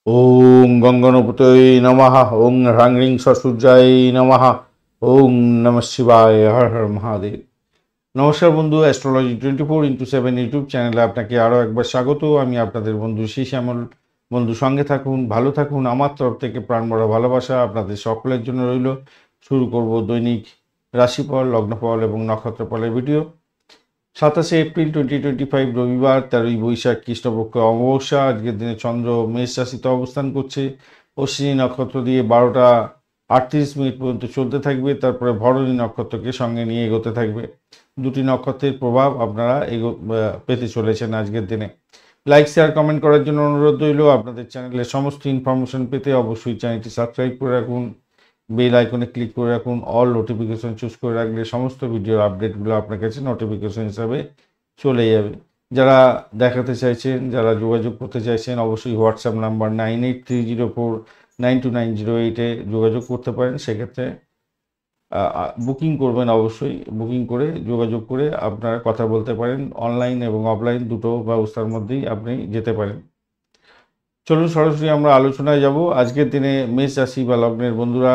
ওং গঙ্গনপতয়ে নমঃ। ওং হ্রাং সূর্যায় নমঃ। ওং নমঃ শিবায়। হর হর মহাদেব। নমস্কার বন্ধু, অ্যাস্ট্রোলজি 24x7 ইউটিউব চ্যানেলে আপনাকে আরও একবার স্বাগত। আমি আপনাদের বন্ধু শ্যামল। বন্ধু, সঙ্গে থাকুন, ভালো থাকুন। আমার তরফ থেকে প্রাণ ভরা ভালোবাসা আপনাদের সকলের জন্য রইল। শুরু করব দৈনিক রাশিফল, লগ্নফল এবং নক্ষত্রফলের ভিডিও। 27 এপ্রিল 2025 রবিবার, 13ই বৈশাখ কৃষ্ণপক্ষ অমাবস্যা। আজকের দিনে চন্দ্র মেষ রাশিতে অবস্থান করছে। অশ্বিনী নক্ষত্র দিয়ে 12টা 38 মিনিট পর্যন্ত চলতে থাকবে, তারপরে ভরণী নক্ষত্রকে সঙ্গে নিয়ে এগোতে থাকবে। দুটি নক্ষত্রের প্রভাব আপনারা পেতে চলেছেন আজকের দিনে। লাইক, শেয়ার, কমেন্ট করার জন্য অনুরোধ রইল। আপনাদের চ্যানেলের সমস্ত ইনফরমেশন পেতে অবশ্যই চ্যানেলটি সাবস্ক্রাইব করে রাখুন, বেল আইকনে ক্লিক করে রাখুন, অল নোটিফিকেশন চুজ করে রাখলে সমস্ত ভিডিওর আপডেটগুলো আপনার কাছে নোটিফিকেশন হিসাবে চলে যাবে। যারা দেখাতে চাইছেন, যারা যোগাযোগ করতে চাইছেন, অবশ্যই হোয়াটসঅ্যাপ নাম্বার 9830492908-এ যোগাযোগ করতে পারেন। সেক্ষেত্রে বুকিং করবেন, অবশ্যই বুকিং করে যোগাযোগ করে আপনারা কথা বলতে পারেন। অনলাইন এবং অফলাইন দুটো ব্যবস্থার মধ্যেই আপনি যেতে পারেন। চলুন সরাসরি আমরা আলোচনায় যাব। আজকের দিনে মেষ রাশি বা লগ্নের বন্ধুরা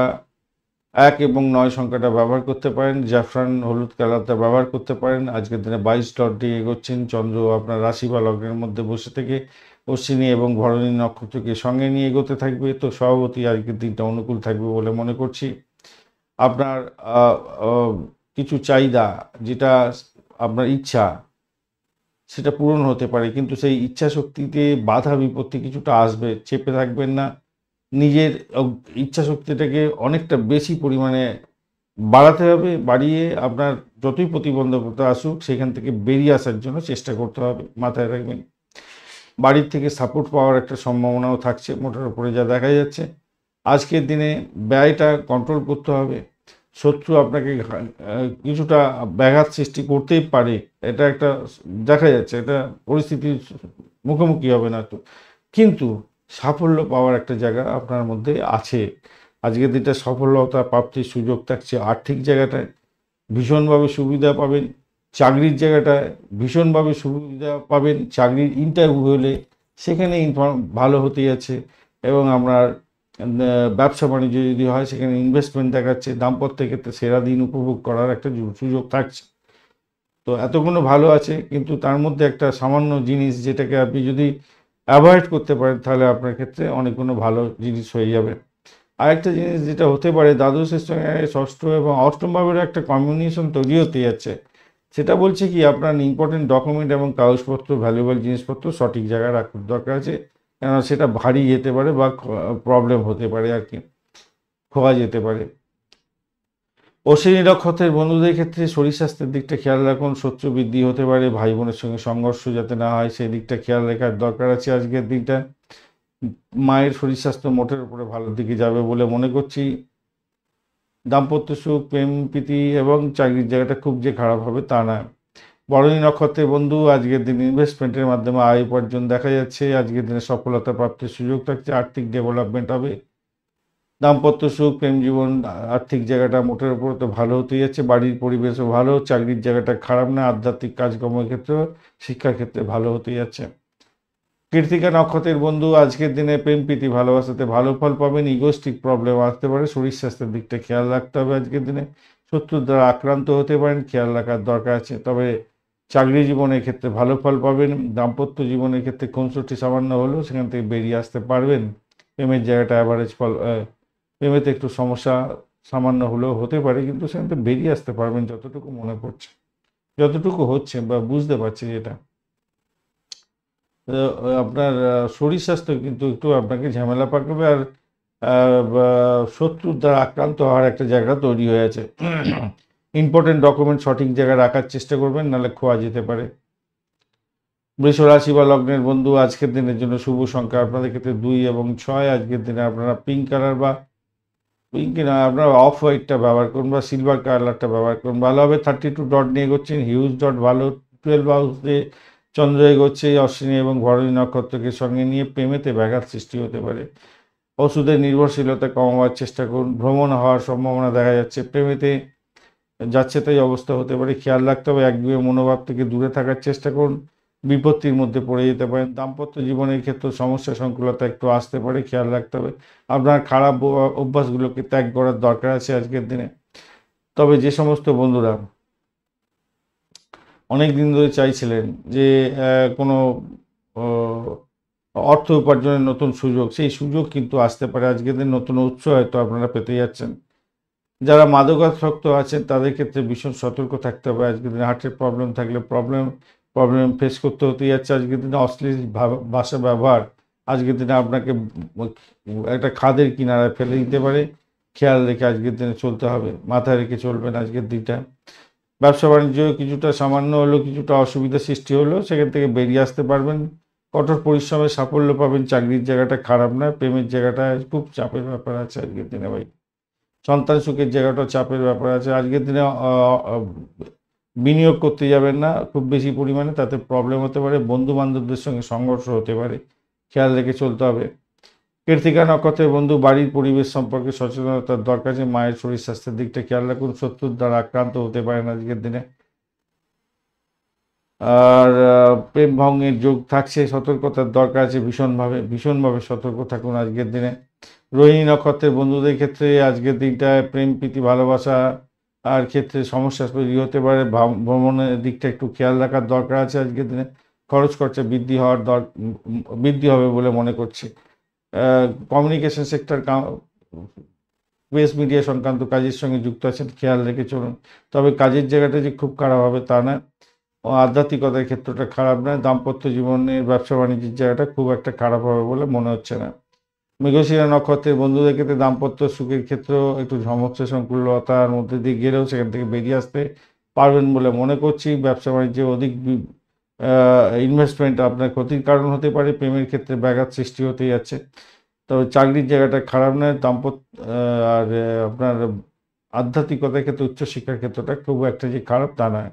1 এবং 9 সংখ্যাটা ব্যবহার করতে পারেন। জাফরান হলুদ কালারটা ব্যবহার করতে পারেন। আজকের দিনে 22 ডট দিয়ে এগোচ্ছেন। চন্দ্র আপনার রাশি বা লগ্নের মধ্যে বসে থেকে অশ্বিনী এবং ভরণী নক্ষত্রকে সঙ্গে নিয়ে এগোতে থাকবে। তো স্বভাবতই আজকের দিনটা অনুকূল থাকবে বলে মনে করছি। আপনার কিছু চাহিদা, যেটা আপনার ইচ্ছা, সেটা পূরণ হতে পারে, কিন্তু সেই ইচ্ছা শক্তিতে বাধা বিপত্তি কিছুটা আসবে। চেপে থাকবেন না, নিজের ইচ্ছা শক্তিটাকে অনেকটা বেশি পরিমাণে বাড়াতে হবে। বাড়িয়ে আপনার যতই প্রতিবন্ধকতা আসুক সেখান থেকে বেরিয়ে আসার জন্য চেষ্টা করতে হবে। মাথায় রাখবেন, বাড়ির থেকে সাপোর্ট পাওয়ার একটা সম্ভাবনাও থাকছে মোটার উপরে যা দেখা যাচ্ছে। আজকের দিনে ব্যয়টা কন্ট্রোল করতে হবে। শত্রু আপনাকে কিছুটা ব্যাঘাত সৃষ্টি করতেই পারে, এটা একটা দেখা যাচ্ছে। এটা পরিস্থিতির মুখোমুখি হবে না তো, কিন্তু সাফল্য পাওয়ার একটা জায়গা আপনার মধ্যে আছে। আজকের দিনটা সফলতা প্রাপ্তির সুযোগ থাকছে। আর্থিক জায়গাটায় ভীষণভাবে সুবিধা পাবেন। চাকরির জায়গাটায় ভীষণভাবে সুবিধা পাবেন। চাকরির ইন্টারভিউ হলে সেখানে ভালো হতে যাচ্ছে। এবং আপনার ব্যবসা বাণিজ্য যদি হয় সেখানে ইনভেস্টমেন্ট দেখাচ্ছে। দাম্পত্যের ক্ষেত্রে সেরা দিন উপভোগ করার একটা সুযোগ থাকছে। তো এতগুলো ভালো আছে, কিন্তু তার মধ্যে একটা সামান্য জিনিস যেটাকে আপনি যদি অ্যাভয়েড করতে পারেন তাহলে আপনার ক্ষেত্রে অনেকগুলো ভালো জিনিস হয়ে যাবে। আরেকটা জিনিস যেটা হতে পারে, দ্বাদশের সঙ্গে ষষ্ঠ এবং অষ্টম ভাবের একটা কম্বিনেশন তৈরি হতে যাচ্ছে। সেটা বলছে কি, আপনার ইম্পর্টেন্ট ডকুমেন্ট এবং কাগজপত্র, ভ্যালুয়েবল জিনিসপত্র সঠিক জায়গায় রাখার দরকার আছে। কেননা সেটা ভারী যেতে পারে বা প্রবলেম হতে পারে, আর কি খোয়া যেতে পারে। অশ্বিনী নক্ষত্রের বন্ধুদের ক্ষেত্রে শরীর স্বাস্থ্যের দিকটা খেয়াল রাখুন। শত্রু বৃদ্ধি হতে পারে, ভাই বোনের সঙ্গে সংঘর্ষ যাতে না হয় সেই দিকটা খেয়াল রাখার দরকার আছে আজকের দিনটা। মায়ের শরীর স্বাস্থ্য মোটের উপরে ভালোর দিকে যাবে বলে মনে করছি। দাম্পত্য সুখ, প্রেম প্রীতি এবং চাকরির জায়গাটা খুব যে খারাপ হবে তা না। ভরণী নক্ষত্রের বন্ধু, আজকের দিন ইনভেস্টমেন্টের মাধ্যমে আয় উপার্জন দেখা যাচ্ছে। আজকের দিনে সফলতা প্রাপ্তির সুযোগ থাকছে। আর্থিক ডেভেলপমেন্ট হবে। দাম্পত্য সুখ, প্রেম জীবন, আর্থিক জায়গাটা মোটের উপর তো ভালো হতে যাচ্ছে। বাড়ির পরিবেশও ভালো, চাকরির জায়গাটা খারাপ না। আধ্যাত্মিক কাজকর্মের ক্ষেত্রেও, শিক্ষার ক্ষেত্রে ভালো হতে যাচ্ছে। কৃত্তিকা নক্ষত্রের বন্ধু, আজকের দিনে প্রেম প্রীতি ভালোবাসাতে ভালো ফল পাবেন। ইগোস্টিক প্রবলেম আসতে পারে, শরীর স্বাস্থ্যের দিকটা খেয়াল রাখতে হবে। আজকের দিনে শত্রুর দ্বারা আক্রান্ত হতে পারেন, খেয়াল রাখার দরকার আছে। তবে চাকরি জীবনের ক্ষেত্রে ভালো ফল পাবেন। দাম্পত্য জীবনের ক্ষেত্রে খুনসুটি সামান্য হলেও সেখান থেকে বেরিয়ে আসতে পারবেন। প্রেমের জায়গাটা অ্যাভারেজ ফল, প্রেমেতে একটু সমস্যা সামান্য হলেও হতে পারে, কিন্তু সেখান থেকে বেরিয়ে আসতে পারবেন যতটুকু মনে পড়ছে, যতটুকু হচ্ছে বা বুঝতে পারছি যেটা। আপনার শরীর স্বাস্থ্য কিন্তু একটু আপনাকে ঝামেলা পাকাবে। আর শত্রুর দ্বারা আক্রান্ত হওয়ার একটা জায়গা তৈরি হয়ে আছে। ইম্পর্টেন্ট ডকুমেন্ট সঠিক জায়গায় রাখার চেষ্টা করবেন, নাহলে খোয়া যেতে পারে। বৃষ রাশি বা লগ্নের বন্ধু, আজকের দিনের জন্য শুভ সংখ্যা আপনাদের ক্ষেত্রে 2 এবং 6। আজকের দিনে আপনারা পিঙ্ক কালার বা পিঙ্ক না, আপনারা অফ হোয়াইটটা ব্যবহার করুন বা সিলভার কালারটা ব্যবহার করুন, ভালো হবে। 32 ডট নিয়ে এগোচ্ছেন, হিউজ ডট ভালো। 12 হাউসে চন্দ্র এগোচ্ছে অশ্বিনী এবং ভরণী নক্ষত্রকে সঙ্গে নিয়ে। প্রেমেতে ব্যাঘাত সৃষ্টি হতে পারে। ওষুধের নির্ভরশীলতা কমাবার চেষ্টা করুন। ভ্রমণ হওয়ার সম্ভাবনা দেখা যাচ্ছে। প্রেমেতে যাচ্ছে তাই অবস্থা হতে পারে, খেয়াল রাখতে হবে। একগুঁয়ে মনোভাব থেকে দূরে থাকার চেষ্টা করুন। বিপত্তির মধ্যে পড়ে যেতে পারেন। দাম্পত্য জীবনের ক্ষেত্রে সমস্যা সংকুলতা একটু আসতে পারে, খেয়াল রাখতে হবে। আপনার খারাপ অভ্যাসগুলোকে ত্যাগ করার দরকার আছে আজকের দিনে। তবে যে সমস্ত বন্ধুরা অনেক দিন ধরে চাইছিলেন যে কোনো অর্থ উপার্জনের নতুন সুযোগ, সেই সুযোগ কিন্তু আসতে পারে আজকের দিন। নতুন উৎস হয়তো আপনারা পেতে যাচ্ছেন। যারা মাদকাসক্ত আছেন তাদের ক্ষেত্রে ভীষণ সতর্ক থাকতে হবে আজকের দিনে। হার্টের প্রবলেম থাকলে প্রবলেম ফেস করতে হতে যাচ্ছে আজকের দিনে। অশ্লীল ভাষা ব্যবহার আজকের দিনে আপনাকে একটা খাদের কিনারায় ফেলে দিতে পারে। খেয়াল রেখে আজকের দিনে চলতে হবে, মাথায় রেখে চলবেন আজকের দিনটা। ব্যবসা বাণিজ্য কিছুটা সামান্য হলেও কিছুটা অসুবিধা সৃষ্টি হলেও সেখান থেকে বেরিয়ে আসতে পারবেন। কঠোর পরিশ্রমে সাফল্য পাবেন। চাকরির জায়গাটা খারাপ নয়, প্রেমের জায়গাটা খুব চাপের ব্যাপার আছে আজকের দিনে ভাই। সন্তান সুখের জায়গাটা চাপের ব্যাপার আছে আজকের দিনে। বিনিয়োগ করতে যাবেন না খুব বেশি পরিমাণে, তাতে প্রবলেম হতে পারে। বন্ধু বান্ধবদের সঙ্গে সংঘর্ষ হতে পারে, খেয়াল রেখে চলতে হবে। কৃত্তিকা নক্ষত্রের বন্ধু, বাড়ির পরিবেশ সম্পর্কে সচেতনতার দরকার আছে। মায়ের শরীর স্বাস্থ্যের দিকটা খেয়াল রাখুন। শত্রুর দ্বারা আক্রান্ত হতে পারেন আজকের দিনে। আর প্রেম ভঙ্গের যোগ থাকছে, সতর্কতার দরকার আছে। ভীষণভাবে সতর্ক থাকুন আজকের দিনে। রোহিণী নক্ষত্রের বন্ধুদের ক্ষেত্রে আজকের দিনটায় প্রেম প্রীতি ভালোবাসা আর ক্ষেত্রে সমস্যা তৈরি হতে পারে। ভ্রমণের দিকটা একটু খেয়াল রাখার দরকার আছে আজকের দিনে। খরচ খরচা বৃদ্ধি হবে বলে মনে করছি। কমিউনিকেশন সেক্টর, প্রেস মিডিয়া সংক্রান্ত কাজের সঙ্গে যুক্ত আছেন, খেয়াল রেখে চলুন। তবে কাজের জায়গাটা যে খুব খারাপ হবে তা নয়, আধ্যাত্মিকতার ক্ষেত্রটা খারাপ নয়। দাম্পত্য জীবনের ব্যবসা বাণিজ্যের জায়গাটা খুব একটা খারাপ হবে বলে মনে হচ্ছে না। মৃগশিরা নক্ষত্রের বন্ধুদের ক্ষেত্রে দাম্পত্য সুখের ক্ষেত্রেও একটু সমস্যা সংকুলতার মধ্যে দিয়ে গেলেও সেখান থেকে বেরিয়ে আসতে পারবেন বলে মনে করছি। ব্যবসা বাণিজ্যে অধিক ইনভেস্টমেন্ট আপনার ক্ষতির কারণ হতে পারে। প্রেমের ক্ষেত্রে ব্যাঘাত সৃষ্টি হতে যাচ্ছে। তবে চাকরির জায়গাটা খারাপ নয়। আর আপনার আধ্যাত্মিকতার ক্ষেত্রে উচ্চশিক্ষার ক্ষেত্রটা খুব একটা যে খারাপ তা নয়।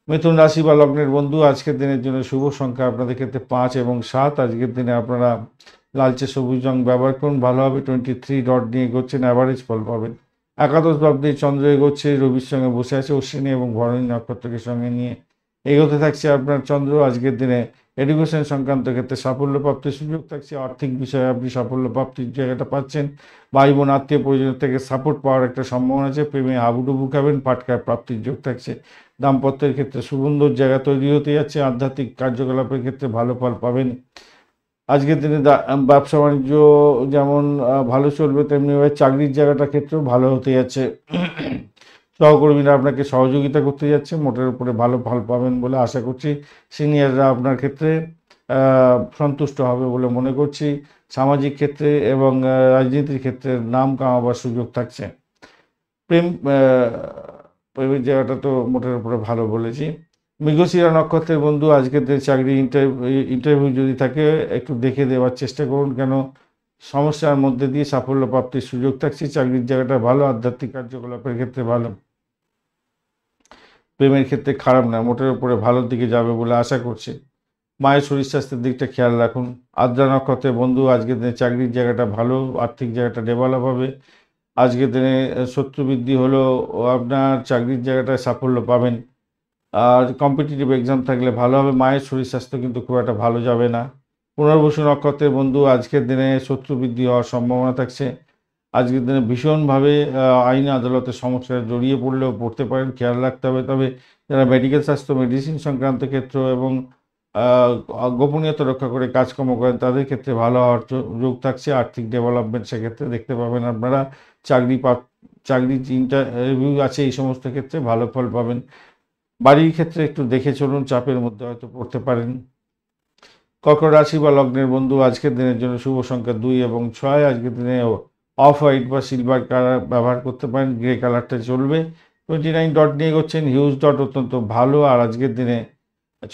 মিথুন রাশি বা লগ্নের বন্ধু, আজকের দিনের জন্য শুভ সংখ্যা আপনাদের ক্ষেত্রে 5 এবং 7। আজকের দিনে আপনারা লালচে সবুজ রং ব্যবহার করুন, ভালো হবে। 23 ডট নিয়ে এগোচ্ছেন, অ্যাভারেজ ফল পাবেন। একাদশ ভাবতে চন্দ্র এগোচ্ছে, রবির সঙ্গে বসে আছে। অশ্বিনী এবং ভরণী নক্ষত্রকে সঙ্গে নিয়ে এগোতে থাকছে আপনার চন্দ্র। আজকের দিনে এডুকেশন সংক্রান্ত ক্ষেত্রে সাফল্য প্রাপ্তির সুযোগ থাকছে। আর্থিক বিষয়ে আপনি সাফল্য প্রাপ্তির জায়গাটা পাচ্ছেন। ভাই বোন আত্মীয় পরিজন থেকে সাপোর্ট পাওয়ার একটা সম্ভাবনা আছে। প্রেমে হাবুডুবু খাবেন, পাটকায় প্রাপ্তির যোগ থাকছে। দাম্পত্যের ক্ষেত্রে সুন্দর জায়গা তৈরি হতে যাচ্ছে। আধ্যাত্মিক কার্যকলাপের ক্ষেত্রে ভালো ফল পাবেন আজকের দিনে। ব্যবসা বাণিজ্য যেমন ভালো চলবে, তেমনিভাবে চাকরির জায়গাটার ক্ষেত্রেও ভালো হতে যাচ্ছে। সহকর্মীরা আপনাকে সহযোগিতা করতে যাচ্ছে, মোটের উপরে ভালো ফল পাবেন বলে আশা করছি। সিনিয়ররা আপনার ক্ষেত্রে সন্তুষ্ট হবে বলে মনে করছি। সামাজিক ক্ষেত্রে এবং রাজনীতির ক্ষেত্রে নাম কামাবার সুযোগ থাকছে। প্রেমের জায়গাটা তো মোটের উপরে ভালো বলেছি। মৃগশিরা নক্ষত্রের বন্ধু, আজকের চাকরি ইন্টারভিউ যদি থাকে একটু দেখে দেওয়ার চেষ্টা করুন, কেন সমস্যার মধ্যে দিয়ে সাফল্য প্রাপ্তির সুযোগ থাকছে। চাকরির জায়গাটা ভালো, আধ্যাত্মিক কার্যকলাপের ক্ষেত্রে ভালো, প্রেমের ক্ষেত্রে খারাপ না, মোটের উপরে ভালোর দিকে যাবে বলে আশা করছি। মায়ের শরীর স্বাস্থ্যের দিকটা খেয়াল রাখুন। আদ্রা নক্ষত্রের বন্ধু, আজকের দিনে চাকরির জায়গাটা ভালো, আর্থিক জায়গাটা ডেভেলপ হবে। আজকের দিনে শত্রু বৃদ্ধি হলেও আপনার চাকরির জায়গাটায় সাফল্য পাবেন। আর কম্পিটিটিভ এক্সাম থাকলে ভালো হবে। মায়ের শরীর স্বাস্থ্য কিন্তু খুব একটা ভালো যাবে না। পুনর্বসু নক্ষত্রের বন্ধু, আজকের দিনে শত্রু বৃদ্ধি হওয়ার সম্ভাবনা থাকছে। আজকের দিনে ভীষণভাবে আইন আদালতের সমস্যায় জড়িয়ে পড়লেও পড়তে পারেন, খেয়াল রাখতে হবে। তবে যারা মেডিকেল স্বাস্থ্য, মেডিসিন সংক্রান্ত ক্ষেত্র এবং গোপনীয়তা রক্ষা করে কাজকর্ম করেন তাদের ক্ষেত্রে ভালো হওয়ার যোগ থাকছে। আর্থিক ডেভেলপমেন্ট সেক্ষেত্রে দেখতে পাবেন আপনারা। চাকরি ইন্টারভিউ আছে, এই সমস্ত ক্ষেত্রে ভালো ফল পাবেন। বাড়ির ক্ষেত্রে একটু দেখে চলুন, চাপের মধ্যে হয়তো পড়তে পারেন। কর্কট রাশি বা লগ্নের বন্ধু, আজকের দিনের জন্য শুভ সংখ্যা 2 এবং 6। আজকের দিনে অফ হোয়াইট বা সিলভার কালার ব্যবহার করতে পারেন, গ্রে কালারটা চলবে। 29 ডট নিয়ে এগোচ্ছেন, হিউজ ডট অত্যন্ত ভালো। আর আজকের দিনে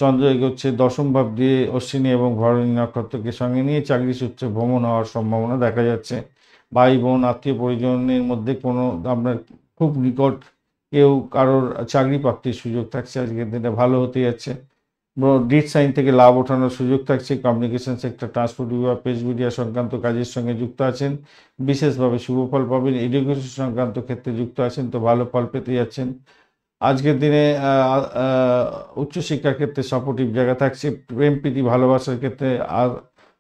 চন্দ্র এগোচ্ছে দশম ভাব দিয়ে অশ্বিনী এবং ভরণী নক্ষত্রকে সঙ্গে নিয়ে। চাকরি সূত্রে ভ্রমণ হওয়ার সম্ভাবনা দেখা যাচ্ছে। ভাই বোন আত্মীয় পরিজনের মধ্যে কোনো আপনার খুব নিকট কেউ কারোর চাকরি প্রাপ্তির সুযোগ থাকছে। আজকের দিনে ভালো হতে যাচ্ছে। ডিট সাইন থেকে লাভ ওঠানোর সুযোগ থাকছে। কমিউনিকেশন সেক্টর, ট্রান্সপোর্ট বিভাগ, প্রেস মিডিয়া সংক্রান্ত কাজের সঙ্গে যুক্ত আছেন, বিশেষভাবে শুভ ফল পাবেন। এডুকেশন সংক্রান্ত ক্ষেত্রে যুক্ত আছেন তো ভালো ফল পেতে যাচ্ছেন। আজকের দিনে উচ্চশিক্ষার ক্ষেত্রে সাপোর্টিভ জায়গা থাকছে, প্রেম প্রীতি ভালোবাসার ক্ষেত্রে আর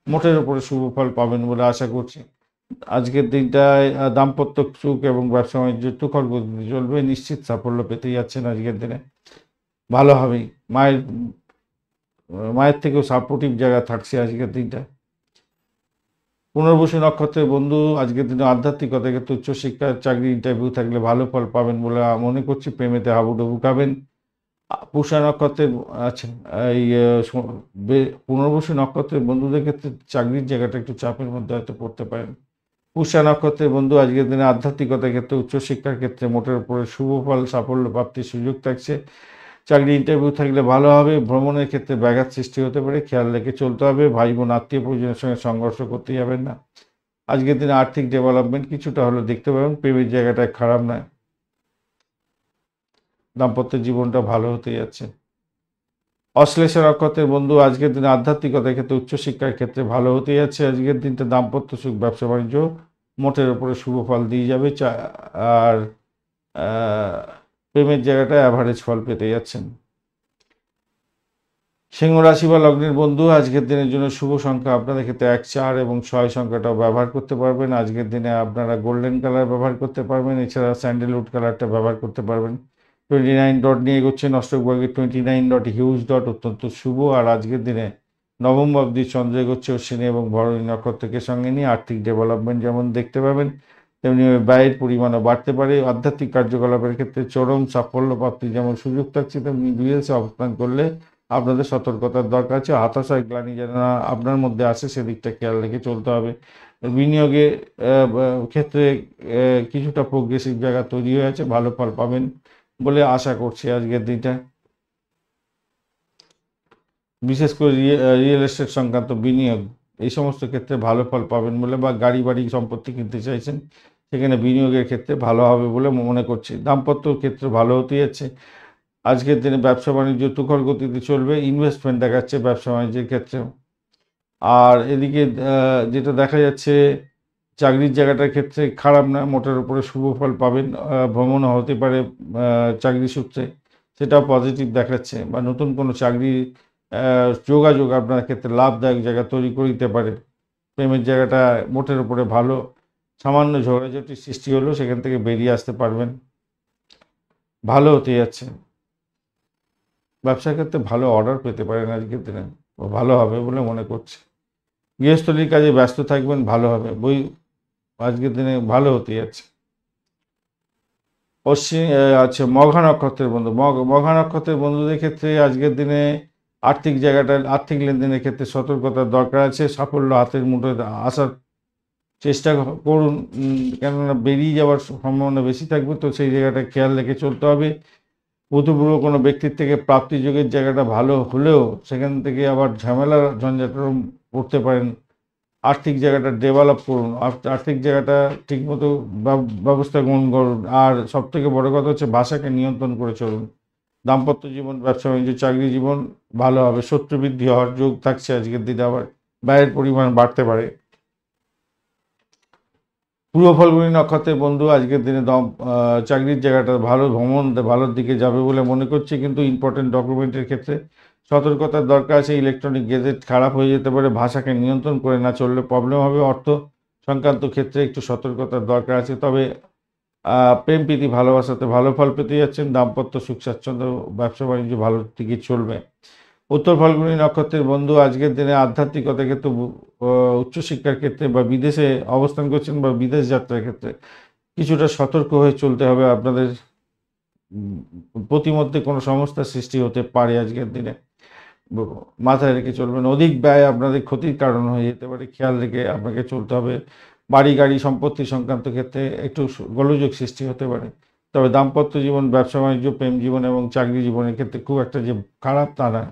মোটের উপরে শুভ ফল পাবেন বলে আশা করছি। আজকের দিনটায় দাম্পত্য সুখ এবং ব্যবসা বাণিজ্য তুখর গতিতে চলবে, নিশ্চিত সাফল্য পেতে যাচ্ছেন আজকের দিনে, ভালো হবেই। মায়ের থেকেও সাপোর্টিভ জায়গা থাকছে আজকের দিনটা। পুনর্বসু নক্ষত্রের বন্ধু আজকের দিনে আধ্যাত্মিকতা ক্ষেত্রে উচ্চশিক্ষার চাকরি ইন্টারভিউ থাকলে ভালো ফল পাবেন বলে মনে করছি, প্রেমেতে হাবুডুবু খাবেন। পুষা নক্ষত্রের আচ্ছা এই পুনর্বসু নক্ষত্রের বন্ধুদের ক্ষেত্রে চাকরির জায়গাটা একটু চাপের মধ্যে হয়তো পড়তে পারেন। পুষা নক্ষত্রের বন্ধু আজকের দিনে আধ্যাত্মিকতার ক্ষেত্রে উচ্চশিক্ষার ক্ষেত্রে মোটের উপরে শুভ ফল সাফল্য প্রাপ্তির সুযোগ থাকছে। চাকরি ইন্টারভিউ থাকলে ভালো হবে। ভ্রমণের ক্ষেত্রে ব্যাঘাত সৃষ্টি হতে পারে, খেয়াল রেখে চলতে হবে। ভাই বোন আত্মীয় পরিজনের সঙ্গে সংঘর্ষ করতে যাবেন না। আজকের দিনে আর্থিক ডেভেলপমেন্ট কিছুটা হলেও দেখতে পাবেন, প্রেমের জায়গাটা খারাপ নয়, দাম্পত্য জীবনটা ভালো হতে যাচ্ছে। অশ্লেষ নক্ষত্রের বন্ধু আজকের দিনে আধ্যাত্মিকতার ক্ষেত্রে উচ্চশিক্ষার ক্ষেত্রে ভালো হতে যাচ্ছে। আজকের দিনটা দাম্পত্য সুখ ব্যবসা বাণিজ্য মোটের উপরে শুভ ফল দিয়ে যাবে। আর প্রেমের জায়গাটায় অ্যাভারেজ ফল পেতে যাচ্ছেন। সিংহ রাশি বা লগ্নের বন্ধু আজকের দিনের জন্য শুভ সংখ্যা আপনাদের ক্ষেত্রে 1, 4 এবং 6 সংখ্যাটাও ব্যবহার করতে পারবেন। আজকের দিনে আপনারা গোল্ডেন কালার ব্যবহার করতে পারবেন, এছাড়া স্যান্ডেলউড কালারটা ব্যবহার করতে পারবেন। 29 ডট নিয়ে এগোচ্ছেন, অষ্টক বর্গের 29 ডট হিউজ ডট অত্যন্ত শুভ। আর আজকের দিনে নবম অবধি চন্দ্র এগোচ্ছে অশ্বিনী এবং ভরণী নক্ষত্রকে সঙ্গে নিয়ে আর্থিক ডেভেলপমেন্ট যেমন দেখতে পাবেন, তেমনি ব্যয়ের পরিমাণও বাড়তে পারে। আধ্যাত্মিক কার্যকলাপের ক্ষেত্রে চরম সাফল্য প্রাপ্তির যেমন সুযোগ থাকছে, তেমনি বিদেশে অবস্থান করলে আপনাদের সতর্কতার দরকার আছে। হতাশার গ্লানি যেন না আপনার মধ্যে আসে, সেদিকটা খেয়াল রেখে চলতে হবে। বিনিয়োগের ক্ষেত্রে কিছুটা প্রোগ্রেসিভ জায়গা তৈরি হয়ে আছে, ভালো ফল পাবেন বলে আশা করছি আজকের দিনটা। বিশেষ করে রিয়েল এস্টেট সংক্রান্ত বিনিয়োগ এই সমস্ত ক্ষেত্রে ভালো ফল পাবেন বলে, বা গাড়ি বাড়ি সম্পত্তি কিনতে চাইছেন সেখানে বিনিয়োগের ক্ষেত্রে ভালো হবে বলে মনে করছি। দাম্পত্য ক্ষেত্রে ভালো হতে যাচ্ছে। আজকের দিনে ব্যবসা বাণিজ্য তুখর গতিতে চলবে, ইনভেস্টমেন্ট দেখাচ্ছে ব্যবসা বাণিজ্যের ক্ষেত্রে। আর এদিকে যেটা দেখা যাচ্ছে চাকরির জায়গাটার ক্ষেত্রে খারাপ না, মোটের উপরে শুভ ফল পাবেন। ভ্রমণও হতে পারে চাকরি সূত্রে, সেটাও পজিটিভ দেখাচ্ছে। বা নতুন কোনো চাকরি যোগাযোগ আপনার ক্ষেত্রে লাভদায়ক জায়গা তৈরি করে দিতে পারে। প্রেমের জায়গাটা মোটের উপরে ভালো, সামান্য ঝগড়াঝাটির সৃষ্টি হলেও সেখান থেকে বেরিয়ে আসতে পারবেন, ভালো হতে যাচ্ছে। ব্যবসার ক্ষেত্রে ভালো অর্ডার পেতে পারেন আজকের দিনে, ভালো হবে বলে মনে করছি। গৃহস্থলীর কাজে ব্যস্ত থাকবেন, ভালো হবে। আজকের দিনে ভালো হতে যাচ্ছে। আচ্ছা মঘা নক্ষত্রের বন্ধু, মঘা নক্ষত্রের বন্ধুদের ক্ষেত্রে আজকের দিনে আর্থিক জায়গাটা, আর্থিক লেনদেনের ক্ষেত্রে সতর্কতার দরকার আছে। সাফল্য হাতের মুঠোয় আসার চেষ্টা করুন, কেননা বেরিয়ে যাওয়ার সম্ভাবনা বেশি থাকবে, তো সেই জায়গাটা খেয়াল রেখে চলতে হবে। ভূতপূর্ব কোনো ব্যক্তির থেকে প্রাপ্তিযোগের জায়গাটা ভালো হলেও সেখান থেকে আবার ঝামেলার ঝঞ্ঝাটেও পড়তে পারেন। আর্থিক জায়গাটা ডেভেলপ করুন, আর্থিক জায়গাটা ঠিকমতো ব্যবস্থা গ্রহণ করুন। আর সবথেকে বড় কথা হচ্ছে ভাষাকে নিয়ন্ত্রণ করে চলুন। দাম্পত্য জীবন, ব্যবসা বাণিজ্য, চাকরি জীবন ভালো হবে। শত্রু বৃদ্ধি হওয়ার যোগ থাকছে আজকের দিনে, আবার ব্যয়ের পরিমাণ বাড়তে পারে। পূর্ব ফাল্গুনী নক্ষত্রের বন্ধু আজকের দিনে চাকরির জায়গাটা ভালো, ভ্রমণ ভালোর দিকে যাবে বলে মনে করছি, কিন্তু ইম্পর্টেন্ট ডকুমেন্টের ক্ষেত্রে সতর্কতার দরকার আছে। ইলেকট্রনিক গেজেট খারাপ হয়ে যেতে পারে, ভাষাকে নিয়ন্ত্রণ করে না চললে প্রবলেম হবে। অর্থ সংক্রান্ত ক্ষেত্রে একটু সতর্কতার দরকার আছে। তবে প্রেম প্রীতি ভালোবাসাতে ভালো ফল পেতে যাচ্ছেন। দাম্পত্য সুখ স্বাচ্ছন্দ্য, ব্যবসা বাণিজ্য ভালোর দিকে চলবে। উত্তর ফাল্গুনী নক্ষত্রের বন্ধু আজকের দিনে আধ্যাত্মিকতার ক্ষেত্রে, উচ্চশিক্ষার ক্ষেত্রে বা বিদেশে অবস্থান করছেন বা বিদেশ যাত্রার ক্ষেত্রে কিছুটা সতর্ক হয়ে চলতে হবে। আপনাদের প্রতিমধ্যে কোনো সমস্যার সৃষ্টি হতে পারে আজকের দিনে, মাথায় রেখে চলবেন। অধিক ব্যয় আপনাদের ক্ষতির কারণ হয়ে যেতে পারে, খেয়াল রেখে আপনাকে চলতে হবে। বাড়ি গাড়ি সম্পত্তি সংক্রান্ত ক্ষেত্রে একটু গোলযোগ সৃষ্টি হতে পারে। তবে দাম্পত্য জীবন, ব্যবসা বাণিজ্য, প্রেম জীবন এবং চাকরি জীবনের ক্ষেত্রে খুব একটা যে খারাপ তা না।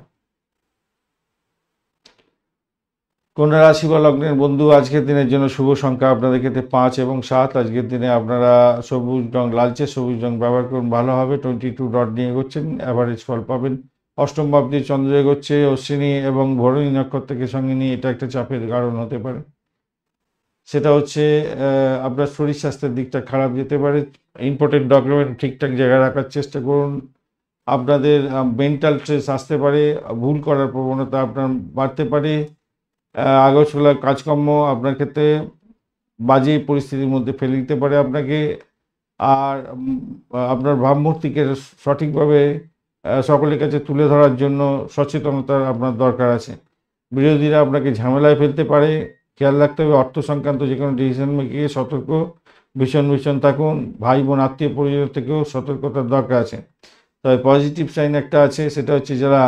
কন্যা রাশি বা লগ্নের বন্ধু আজকের দিনের জন্য শুভ সংখ্যা আপনাদের ক্ষেত্রে 5 এবং 7। আজকের দিনে আপনারা সবুজ রং, লালচে সবুজ রং ব্যবহার করুন, ভালো হবে। 22 ডট নিয়ে এগোচ্ছেন, অ্যাভারেজ ফল পাবেন। অষ্টম ভাবটি চন্দ্র এগোচ্ছে অশ্বিনী এবং ভরণী নক্ষত্রকে সঙ্গে নিয়ে, এটা একটা চাপের কারণ হতে পারে। সেটা হচ্ছে আপনার শরীর স্বাস্থ্যের দিকটা খারাপ যেতে পারে। ইম্পর্টেন্ট ডকুমেন্ট ঠিকঠাক জায়গায় রাখার চেষ্টা করুন। আপনাদের মেন্টাল স্ট্রেস আসতে পারে, ভুল করার প্রবণতা আপনার বাড়তে পারে, আগোছালো কাজকর্ম আপনার ক্ষেত্রে বাজে পরিস্থিতির মধ্যে ফেলে দিতে পারে আপনাকে। আর আপনার ভাবমূর্তিকে সঠিকভাবে সকলের কাছে তুলে ধরার জন্য সচেতনতার আপনার দরকার আছে। বিরোধীরা আপনাকে ঝামেলায় ফেলতে পারে, খেয়াল রাখতে হবে। অর্থ সংক্রান্ত যে কোনো ডিসিশন মেকিংয়ে সতর্ক, ভীষণ থাকুন। ভাই বোন আত্মীয় পরিজন থেকেও সতর্কতার দরকার আছে। তবে পজিটিভ সাইন একটা আছে, সেটা হচ্ছে যারা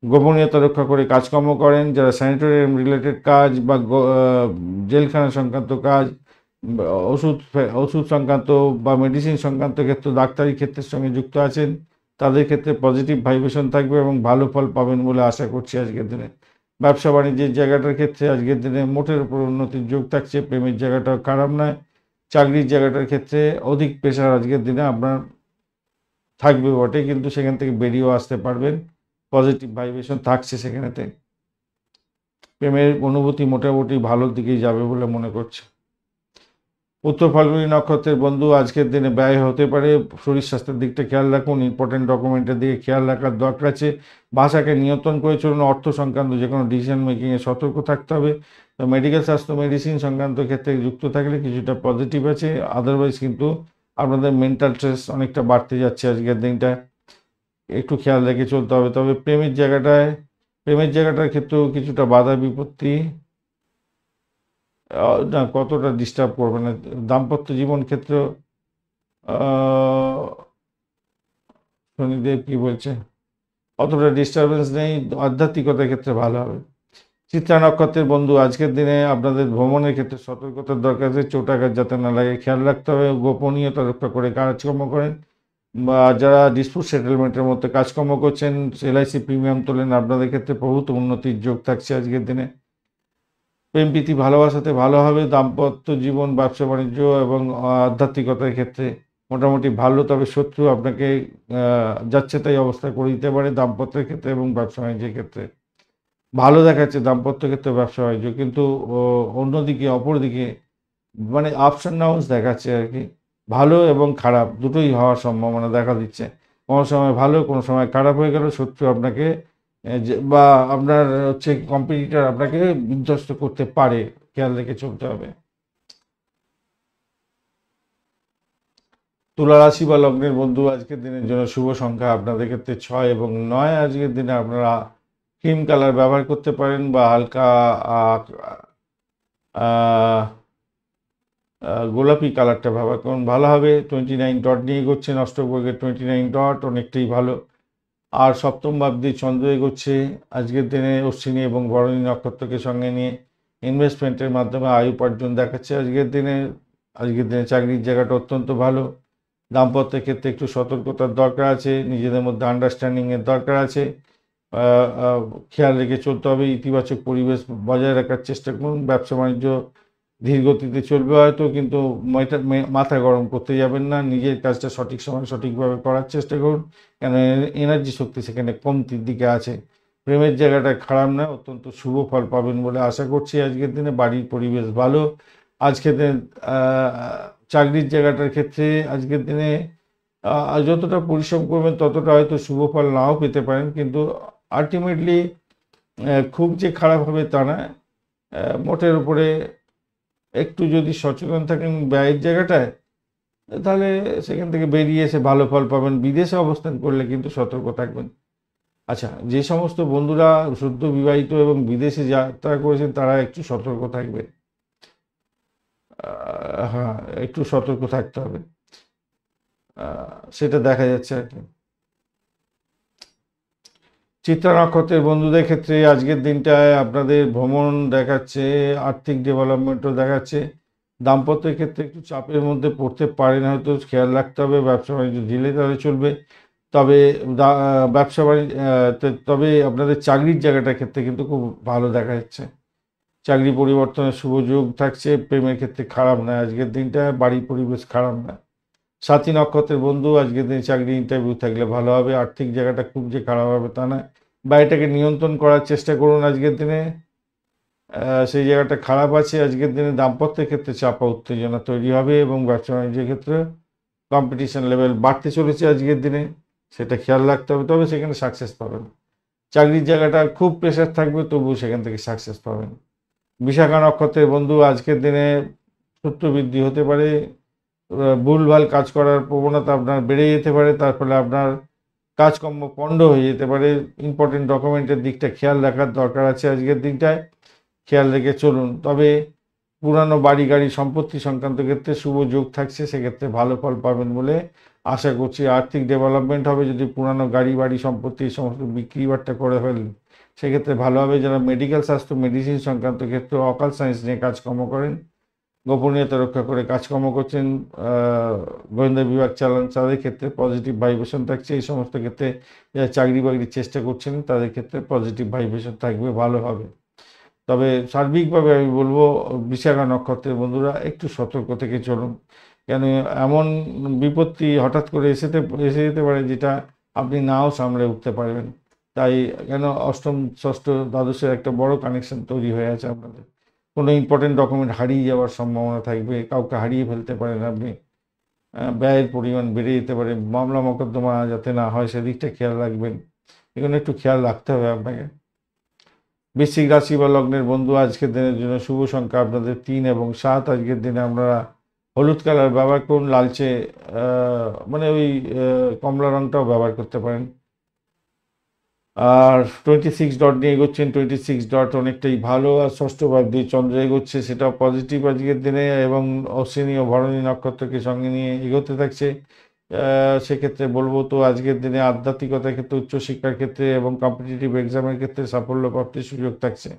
গোপনীয়তা রক্ষা করে কাজকর্ম করেন, যারা স্যানিটোরিয়াম রিলেটেড কাজ বা জেলখানা সংক্রান্ত কাজ, ওষুধ সংক্রান্ত বা মেডিসিন সংক্রান্ত ক্ষেত্রে, ডাক্তারি ক্ষেত্রের সঙ্গে যুক্ত আছেন, তাদের ক্ষেত্রে পজিটিভ ভাইব্রেশন থাকবে এবং ভালো ফল পাবেন বলে আশা করছি আজকের দিনে। ব্যবসা বাণিজ্যের জায়গাটার ক্ষেত্রে আজকের দিনে মোটের উপর উন্নতির যোগ থাকছে। প্রেমের জায়গাটাও খারাপ নয়। চাকরির জায়গাটার ক্ষেত্রে অধিক প্রেশার আজকের দিনে আপনার থাকবে বটে, কিন্তু সেখান থেকে বেরিয়েও আসতে পারবেন। পজিটিভ ভাইব্রেশন থাকছে সেখানেতে। প্রেমের অনুভূতি মোটামুটি ভালোর দিকেই যাবে বলে মনে করছে। উত্তর ফাল্গুনী নক্ষত্রের বন্ধু, আজকের দিনে ব্যয় হতে পারে। শরীর স্বাস্থ্যের দিকটা খেয়াল রাখুন। ইম্পর্টেন্ট ডকুমেন্টের দিকে খেয়াল রাখার দরকার আছে। ভাষাকে নিয়ন্ত্রণ করে চলুন। অর্থ সংক্রান্ত যে কোনো ডিসিশন মেকিংয়ে সতর্ক থাকতে হবে। তো মেডিকেল স্বাস্থ্য, মেডিসিন সংক্রান্ত ক্ষেত্রে যুক্ত থাকলে কিছুটা পজিটিভ আছে। আদারওয়াইজ কিন্তু আপনাদের মেন্টাল স্ট্রেস অনেকটা বাড়তে যাচ্ছে আজকের দিনটা, একটু খেয়াল রেখে চলতে হবে। তবে প্রেমের জায়গাটার ক্ষেত্রেও কিছুটা বাধা বিপত্তি না, কতটা ডিস্টার্ব করবে না। দাম্পত্য জীবন ক্ষেত্রে শনিদেব কি বলছে, অতটা ডিস্টারবেন্স নেই। আধ্যাত্মিকতার ক্ষেত্রে ভালো হবে। চিত্রা নক্ষত্রের বন্ধু, আজকের দিনে আপনাদের ভ্রমণের ক্ষেত্রে সতর্কতার দরকার আছে। চোটাঘাত যাতে না লাগে খেয়াল রাখতে হবে। গোপনীয়তা রক্ষা করে কাজকর্ম করেন, বা যারা ডিসপুট সেটেলমেন্টের মধ্যে কাজকর্ম করছেন, এলআইসি প্রিমিয়াম তোলেন, আপনাদের ক্ষেত্রে বহুত উন্নতির যোগ থাকছে আজকের দিনে। প্রেম প্রীতি ভালোবাসাতে ভালো হবে। দাম্পত্য জীবন, ব্যবসা বাণিজ্য এবং আধ্যাত্মিকতার ক্ষেত্রে মোটামুটি ভালো। তবে শত্রু আপনাকে যাচ্ছে তাই অবস্থা করে দিতে পারে দাম্পত্যের ক্ষেত্রে এবং ব্যবসা বাণিজ্যের ক্ষেত্রে। ভালো দেখাচ্ছে দাম্পত্য ক্ষেত্রে, ব্যবসা বাণিজ্য, কিন্তু অন্যদিকে অপরদিকে মানে আপস অ্যান্ড ডাউনস দেখাচ্ছে আর কি। ভালো এবং খারাপ দুটোই হওয়ার সম্ভাবনা দেখা দিচ্ছে। কোনো সময় ভালো, কোনো সময় খারাপ হয়ে গেল। শত্রু আপনাকে বা আপনার হচ্ছে কম্পিটিটর আপনাকে বিধ্বস্ত করতে পারে, খেয়াল রেখে চলতে হবে। তুলা রাশি বা লগ্নের বন্ধু, আজকের দিনের জন্য শুভ সংখ্যা আপনাদের ক্ষেত্রে 6 এবং 9। আজকের দিনে আপনারা ক্রিম কালার ব্যবহার করতে পারেন বা হালকা গোলাপি কালারটা ব্যবহার করুন, ভালো হবে। 29 ডট নিয়ে এগোচ্ছেন। অষ্টবর্গের 29 ডট অনেকটাই ভালো। আর সপ্তম ভাবদি চন্দ্র এগোচ্ছে আজকের দিনে অশ্বিনী এবং ভরণী নক্ষত্রকে সঙ্গে নিয়ে। ইনভেস্টমেন্টের মাধ্যমে আয় উপার্জন দেখাচ্ছে আজকের দিনে। চাকরির জায়গাটা অত্যন্ত ভালো। দাম্পত্যের ক্ষেত্রে একটু সতর্কতার দরকার আছে, নিজেদের মধ্যে আন্ডারস্ট্যান্ডিংয়ের দরকার আছে। খেয়াল রেখে চলতে হবে। ইতিবাচক পরিবেশ বজায় রাখার চেষ্টা করুন। ব্যবসা বাণিজ্য ধীর গতিতে চলবে হয়তো, কিন্তু মাথা গরম করতে যাবেন না। নিজের কাজটা সঠিক সময় সঠিকভাবে করার চেষ্টা করুন, কেন এনার্জি শক্তি সেখানে কমতির দিকে আছে। প্রেমের জায়গাটা খারাপ না, অত্যন্ত শুভ ফল পাবেন বলে আশা করছি আজকের দিনে। বাড়ির পরিবেশ ভালো। আজকের দিনে চাকরির জায়গাটার ক্ষেত্রে আজকের দিনে যতটা পরিশ্রম করবেন ততটা হয়তো শুভ ফল নাও পেতে পারেন, কিন্তু আলটিমেটলি খুব যে খারাপ হবে তা না। মোটের উপরে একটু যদি সচেতন থাকেন ব্যয়ের জায়গাটায়, তাহলে সেখান থেকে বেরিয়ে এসে ভালো ফল পাবেন। বিদেশে অবস্থান করলে কিন্তু সতর্ক থাকবেন। আচ্ছা, যে সমস্ত বন্ধুরা সদ্য বিবাহিত এবং বিদেশে যাত্রা করেছেন তারা একটু সতর্ক থাকবে। হ্যাঁ, একটু সতর্ক থাকতে হবে, সেটা দেখা যাচ্ছে আর কি। চিত্রা নক্ষত্রের বন্ধুদের ক্ষেত্রে আজকের দিনটায় আপনাদের ভ্রমণ দেখাচ্ছে, আর্থিক ডেভেলপমেন্টও দেখাচ্ছে। দাম্পত্যের ক্ষেত্রে একটু চাপের মধ্যে পড়তে পারেন হয়তো, খেয়াল রাখতে হবে। ব্যবসা বাণিজ্য ঢিলে তাহলে চলবে। তবে ব্যবসা বাণিজ্য তবে আপনাদের চাকরির জায়গাটার ক্ষেত্রে কিন্তু খুব ভালো দেখা যাচ্ছে। চাকরি পরিবর্তনের শুভ যোগ থাকছে। প্রেমের ক্ষেত্রে খারাপ নয় আজকের দিনটা। বাড়ির পরিবেশ খারাপ নয়। সাথী নক্ষত্রের বন্ধু, আজকের দিনে চাকরি ইন্টারভিউ থাকলে ভালো হবে। আর্থিক জায়গাটা খুব যে খারাপ হবে তা নয়। বাড়িটাকে নিয়ন্ত্রণ করার চেষ্টা করুন আজকের দিনে, সেই জায়গাটা খারাপ আছে। আজকের দিনে দাম্পত্যের ক্ষেত্রে চাপা উত্তেজনা তৈরি হবে এবং ব্যবসা বাণিজ্যের ক্ষেত্রে কম্পিটিশন লেভেল বাড়তে চলেছে আজকের দিনে। সেটা খেয়াল রাখতে হবে, তবে সেখানে সাকসেস পাবেন। চাকরির জায়গাটা খুব প্রেশার থাকবে, তবুও সেখান থেকে সাকসেস পাবেন। বিশাখা নক্ষত্রের বন্ধু, আজকের দিনে শত্রু বৃদ্ধি হতে পারে, ভুলভাল কাজ করার প্রবণতা আপনার বেড়ে যেতে পারে, তার ফলে আপনার কাজকর্ম পণ্ড হয়ে যেতে পারে। ইম্পর্টেন্ট ডকুমেন্টের দিকটা খেয়াল রাখার দরকার আছে আজকের দিনটায়, খেয়াল রেখে চলুন। তবে পুরানো বাড়ি গাড়ি সম্পত্তি সংক্রান্ত ক্ষেত্রে শুভ যোগ থাকছে, সেক্ষেত্রে ভালো ফল পাবেন বলে আশা করছি। আর্থিক ডেভেলপমেন্ট হবে, যদি পুরানো গাড়ি বাড়ি সম্পত্তি এই সমস্ত বিক্রি বাট্টা করে ফেলেন সেক্ষেত্রে ভালো হবে। যারা মেডিকেল স্বাস্থ্য মেডিসিন সংক্রান্ত ক্ষেত্রে অকাল সায়েন্স নিয়ে কাজকর্ম করেন, গোপনীয়তা রক্ষা করে কাজকর্ম করছেন, গোয়েন্দা বিভাগ চালান, তাদের ক্ষেত্রে পজিটিভ ভাইব্রেশন থাকছে। এই সমস্ত ক্ষেত্রে যারা চাকরি বাকরির চেষ্টা করছেন তাদের ক্ষেত্রে পজিটিভ ভাইব্রেশন থাকবে, ভালো হবে। তবে সার্বিকভাবে আমি বলবো বিশাখা নক্ষত্রের বন্ধুরা একটু সতর্ক থেকে চলুন, কেন এমন বিপত্তি হঠাৎ করে এসে যেতে পারে যেটা আপনি নাও সামলে উঠতে পারবেন। তাই কেন অষ্টম ষষ্ঠ দ্বাদশের একটা বড় কানেকশন তৈরি হয়ে আছে আপনাদের। কোনো ইম্পর্টেন্ট ডকুমেন্ট হারিয়ে যাওয়ার সম্ভাবনা থাকবে, কাউকে হারিয়ে ফেলতে পারেন আপনি, ব্যয়ের পরিমাণ বেড়ে যেতে পারে, মামলা মোকদ্দমা যাতে না হয় সেদিকটা খেয়াল রাখবেন। এখানে একটু খেয়াল রাখতে হবে আপনাকে। বৃশ্চিক রাশি বা লগ্নের বন্ধু, আজকের দিনের জন্য শুভ সংখ্যা আপনাদের 3 এবং 7। আজকের দিনে আপনারা হলুদ কালার ব্যবহার করুন, লালচে মানে ওই কমলা রঙটাও ব্যবহার করতে পারেন। আর 26 ডট নিয়ে এগোচ্ছেন, 26 ডট অনেকটাই ভালো। আর ষষ্ঠ ভাব দিয়ে চন্দ্র এগোচ্ছে, সেটাও পজিটিভ আজকের দিনে, এবং অশ্বিনী ও ভরণী নক্ষত্রকে সঙ্গে নিয়ে এগোতে থাকছে। সেক্ষেত্রে বলবো তো আজকের দিনে আধ্যাত্মিকতার ক্ষেত্রে, উচ্চশিক্ষার ক্ষেত্রে এবং কম্পিটিটিভ এক্সামের ক্ষেত্রে সাফল্য প্রাপ্তির সুযোগ থাকছে।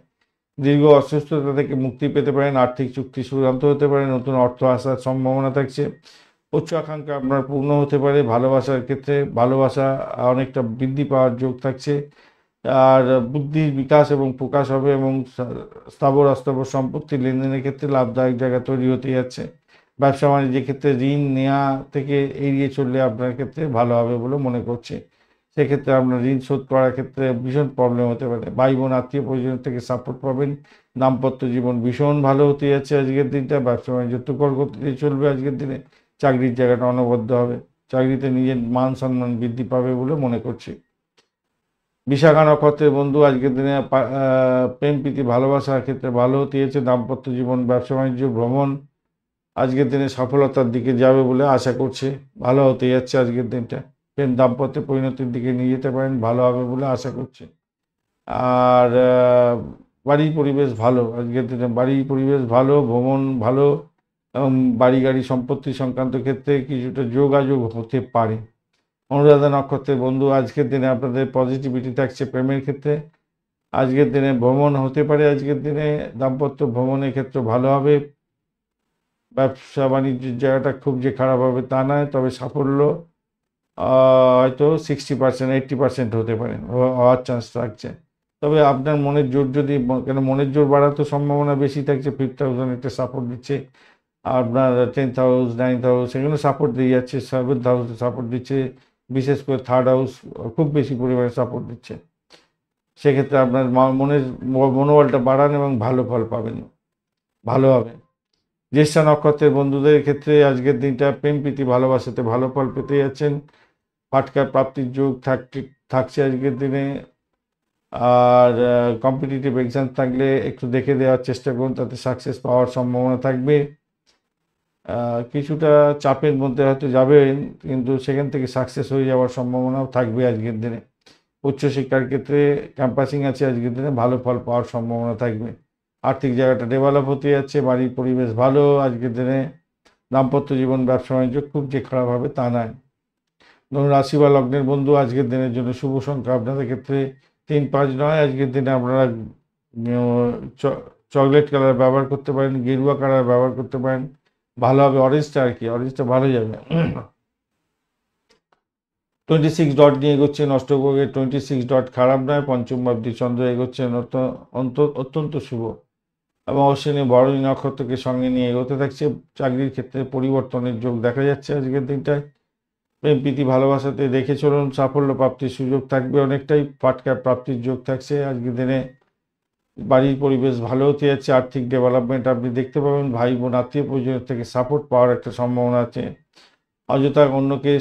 দীর্ঘ অসুস্থতা থেকে মুক্তি পেতে পারেন, আর্থিক চুক্তি চূড়ান্ত হতে পারে, নতুন অর্থ আসার সম্ভাবনা থাকছে। উচ্চ আকাঙ্ক্ষা আপনার পূর্ণ হতে পারে। ভালোবাসার ক্ষেত্রে ভালোবাসা অনেকটা বৃদ্ধি পাওয়ার যোগ থাকছে। আর বুদ্ধির বিকাশ এবং প্রকাশ হবে, এবং স্থাবর অস্থাবর সম্পত্তি লেনদেনের ক্ষেত্রে লাভদায়ক জায়গা তৈরি হতে যাচ্ছে। ব্যবসা বাণিজ্যের ক্ষেত্রে ঋণ নেওয়া থেকে এড়িয়ে চললে আপনার ক্ষেত্রে ভালো হবে বলে মনে করছে। সেক্ষেত্রে আপনার ঋণ শোধ করার ক্ষেত্রে ভীষণ প্রবলেম হতে পারে। ভাই বোন আত্মীয় পরিজন থেকে সাপোর্ট পাবেন। দাম্পত্য জীবন ভীষণ ভালো হতে যাচ্ছে আজকের দিনটা। ব্যবসা বাণিজ্য তুখর গতিতে চলবে আজকের দিনে। চাকরির জায়গাটা অনবদ্য হবে, চাকরিতে নিজের মান সম্মান বৃদ্ধি পাবে বলে মনে করছি। বিশাখা নক্ষত্রের বন্ধু, আজকের দিনে প্রেম প্রীতি ভালোবাসার ক্ষেত্রে ভালো হতে যাচ্ছে। দাম্পত্য জীবন ব্যবসা বাণিজ্য ভ্রমণ আজকের দিনে সফলতার দিকে যাবে বলে আশা করছি। ভালো হতে যাচ্ছে আজকের দিনটা, প্রেম দাম্পত্যে পরিণতির দিকে নিয়ে যেতে পারেন, ভালো হবে বলে আশা করছি। আর বাড়ির পরিবেশ ভালো আজকের দিনে, বাড়ির পরিবেশ ভালো, ভ্রমণ ভালো, এবং বাড়ি গাড়ি সম্পত্তি সংক্রান্ত ক্ষেত্রে কিছুটা যোগাযোগ হতে পারে। অনুরাধা নক্ষত্রের বন্ধু, আজকের দিনে আপনাদের পজিটিভিটি থাকছে প্রেমের ক্ষেত্রে। আজকের দিনে ভ্রমণ হতে পারে, আজকের দিনে দাম্পত্য ভ্রমণের ক্ষেত্রে ভালো হবে। ব্যবসা বাণিজ্যের জায়গাটা খুব যে খারাপ হবে তা নয়, তবে সাফল্য হয়তো 60% 80% হতে পারে, হওয়ার চান্স থাকছে। তবে আপনার মনের জোর যদি, কেন মনের জোর বাড়ার তো সম্ভাবনা বেশি থাকছে। 5th হাউস একটা সাপোর্ট দিচ্ছে, আপনার 10th হাউস 9th হাউস সেগুলো সাপোর্ট দিয়ে যাচ্ছে, 7th হাউস সাপোর্ট দিচ্ছে, বিশেষ করে 3rd হাউস খুব বেশি পরিমাণে সাপোর্ট দিচ্ছে। সেক্ষেত্রে আপনার মনের মনোবলটা বাড়ান এবং ভালো ফল পাবেন, ভালো হবে। জ্যেষ্ঠা নক্ষত্রের বন্ধুদের ক্ষেত্রে আজকের দিনটা প্রেম প্রীতি ভালোবাসাতে ভালো ফল পেতে যাচ্ছেন। পাটকার প্রাপ্তির যোগ থাকছে আজকের দিনে। আর কম্পিটিটিভ এক্সাম থাকলে একটু দেখে দেওয়ার চেষ্টা করুন, তাতে সাকসেস পাওয়ার সম্ভাবনা থাকবে। কিছুটা চাপের মধ্যে হয়তো যাবেন, কিন্তু সেখান থেকে সাকসেস হয়ে যাওয়ার সম্ভাবনাও থাকবে আজকের দিনে। উচ্চশিক্ষার ক্ষেত্রে ক্যাম্পাসিং আছে আজকের দিনে, ভালো ফল পাওয়ার সম্ভাবনা থাকবে। আর্থিক জায়গাটা ডেভেলপ হতে যাচ্ছে, বাড়ির পরিবেশ ভালো আজকের দিনে। দাম্পত্য জীবন ব্যবসা বাণিজ্য খুব যে খারাপ হবে তা নয়। ধরুন রাশি বা লগ্নের বন্ধু, আজকের দিনের জন্য শুভ সংখ্যা আপনাদের ক্ষেত্রে 3, 5 নয়। আজকের দিনে আপনারা চকলেট কালার ব্যবহার করতে পারেন, গেরুয়া কালার ব্যবহার করতে পারেন, ভালো হবে। অরেঞ্জটা আর কি, অরেঞ্জটা ভালো যাবে। 26 ডট নিয়ে এগোচ্ছেন অষ্টগ্রহের, 26 ডট খারাপ নয়। পঞ্চম ভাবটি চন্দ্র এগোচ্ছেন, অত্যন্ত শুভ, এবং অশ্বিনী ভরণী নক্ষত্রকে সঙ্গে নিয়ে এগোতে থাকছে। চাকরির ক্ষেত্রে পরিবর্তনের যোগ দেখা যাচ্ছে আজকের দিনটায়। প্রেম প্রীতি ভালোবাসাতে দেখে চলুন, সাফল্য প্রাপ্তির সুযোগ থাকবে অনেকটাই। ফাটকা প্রাপ্তির যোগ থাকছে আজকের দিনে। বাড়ির পরিবেশ ভালো হতে যাচ্ছে। আর্থিক ডেভেলপমেন্ট আপনি দেখতে পাবেন। ভাই বোন আত্মীয় পরিজনের থেকে সাপোর্ট পাওয়ার একটা সম্ভাবনা আছে। অযথা অন্যকে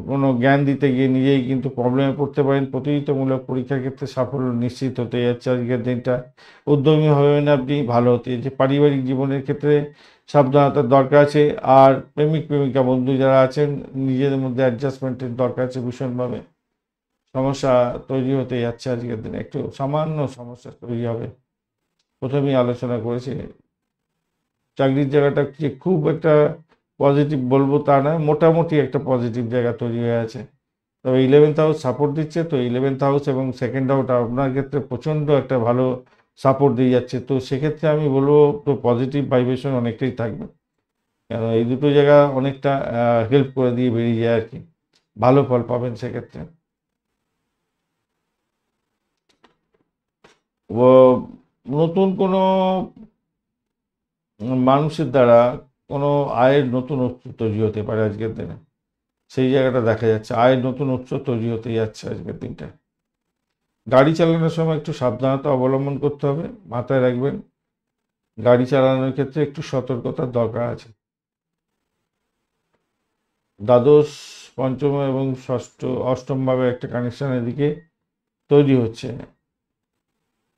কোনো জ্ঞান দিতে গিয়ে নিজেই কিন্তু প্রবলেমে পড়তে পারেন। প্রতিযোগিতামূলক পরীক্ষার ক্ষেত্রে সাফল্য নিশ্চিত হতে যাচ্ছে আজকের দিনটা। উদ্যমী হবেন আপনি, ভালো হতে যাচ্ছে। পারিবারিক জীবনের ক্ষেত্রে সাবধানতার দরকার আছে। আর প্রেমিক প্রেমিকা বন্ধু যারা আছেন, নিজেদের মধ্যে অ্যাডজাস্টমেন্টের দরকার আছে ভীষণভাবে। সমস্যা তৈরি হতে যাচ্ছে আজকের দিনে, একটু সামান্য সমস্যা তৈরি হবে। প্রথমেই আলোচনা করেছি, চাকরির জায়গাটা যে খুব একটা পজিটিভ বলবো তা নয়, মোটামুটি একটা পজিটিভ জায়গা তৈরি হয়ে আছে। তবে 11th হাউস সাপোর্ট দিচ্ছে, তো 11th হাউস এবং সেকেন্ড হাউস আপনার ক্ষেত্রে প্রচণ্ড একটা ভালো সাপোর্ট দিয়ে যাচ্ছে। তো সেক্ষেত্রে আমি বলবো তো পজিটিভ ভাইব্রেশন অনেকটাই থাকবে, কেন এই দুটো জায়গা অনেকটা হেল্প করে দিয়ে বেরিয়ে যায় আর কি, ভালো ফল পাবেন সেক্ষেত্রে। ও নতুন কোনো মানুষের দ্বারা কোনো আয়ের নতুন উৎস তৈরি হতে পারে আজকের দিনে, সেই জায়গাটা দেখা যাচ্ছে। আয়ের নতুন উৎস তৈরি হতে যাচ্ছে আজকের দিনটা। গাড়ি চালানোর সময় একটু সাবধানতা অবলম্বন করতে হবে, মাথায় রাখবেন গাড়ি চালানোর ক্ষেত্রে একটু সতর্কতার দরকার আছে। দ্বাদশ, পঞ্চম এবং ষষ্ঠ, অষ্টমভাবে একটা কানেকশন এদিকে তৈরি হচ্ছে,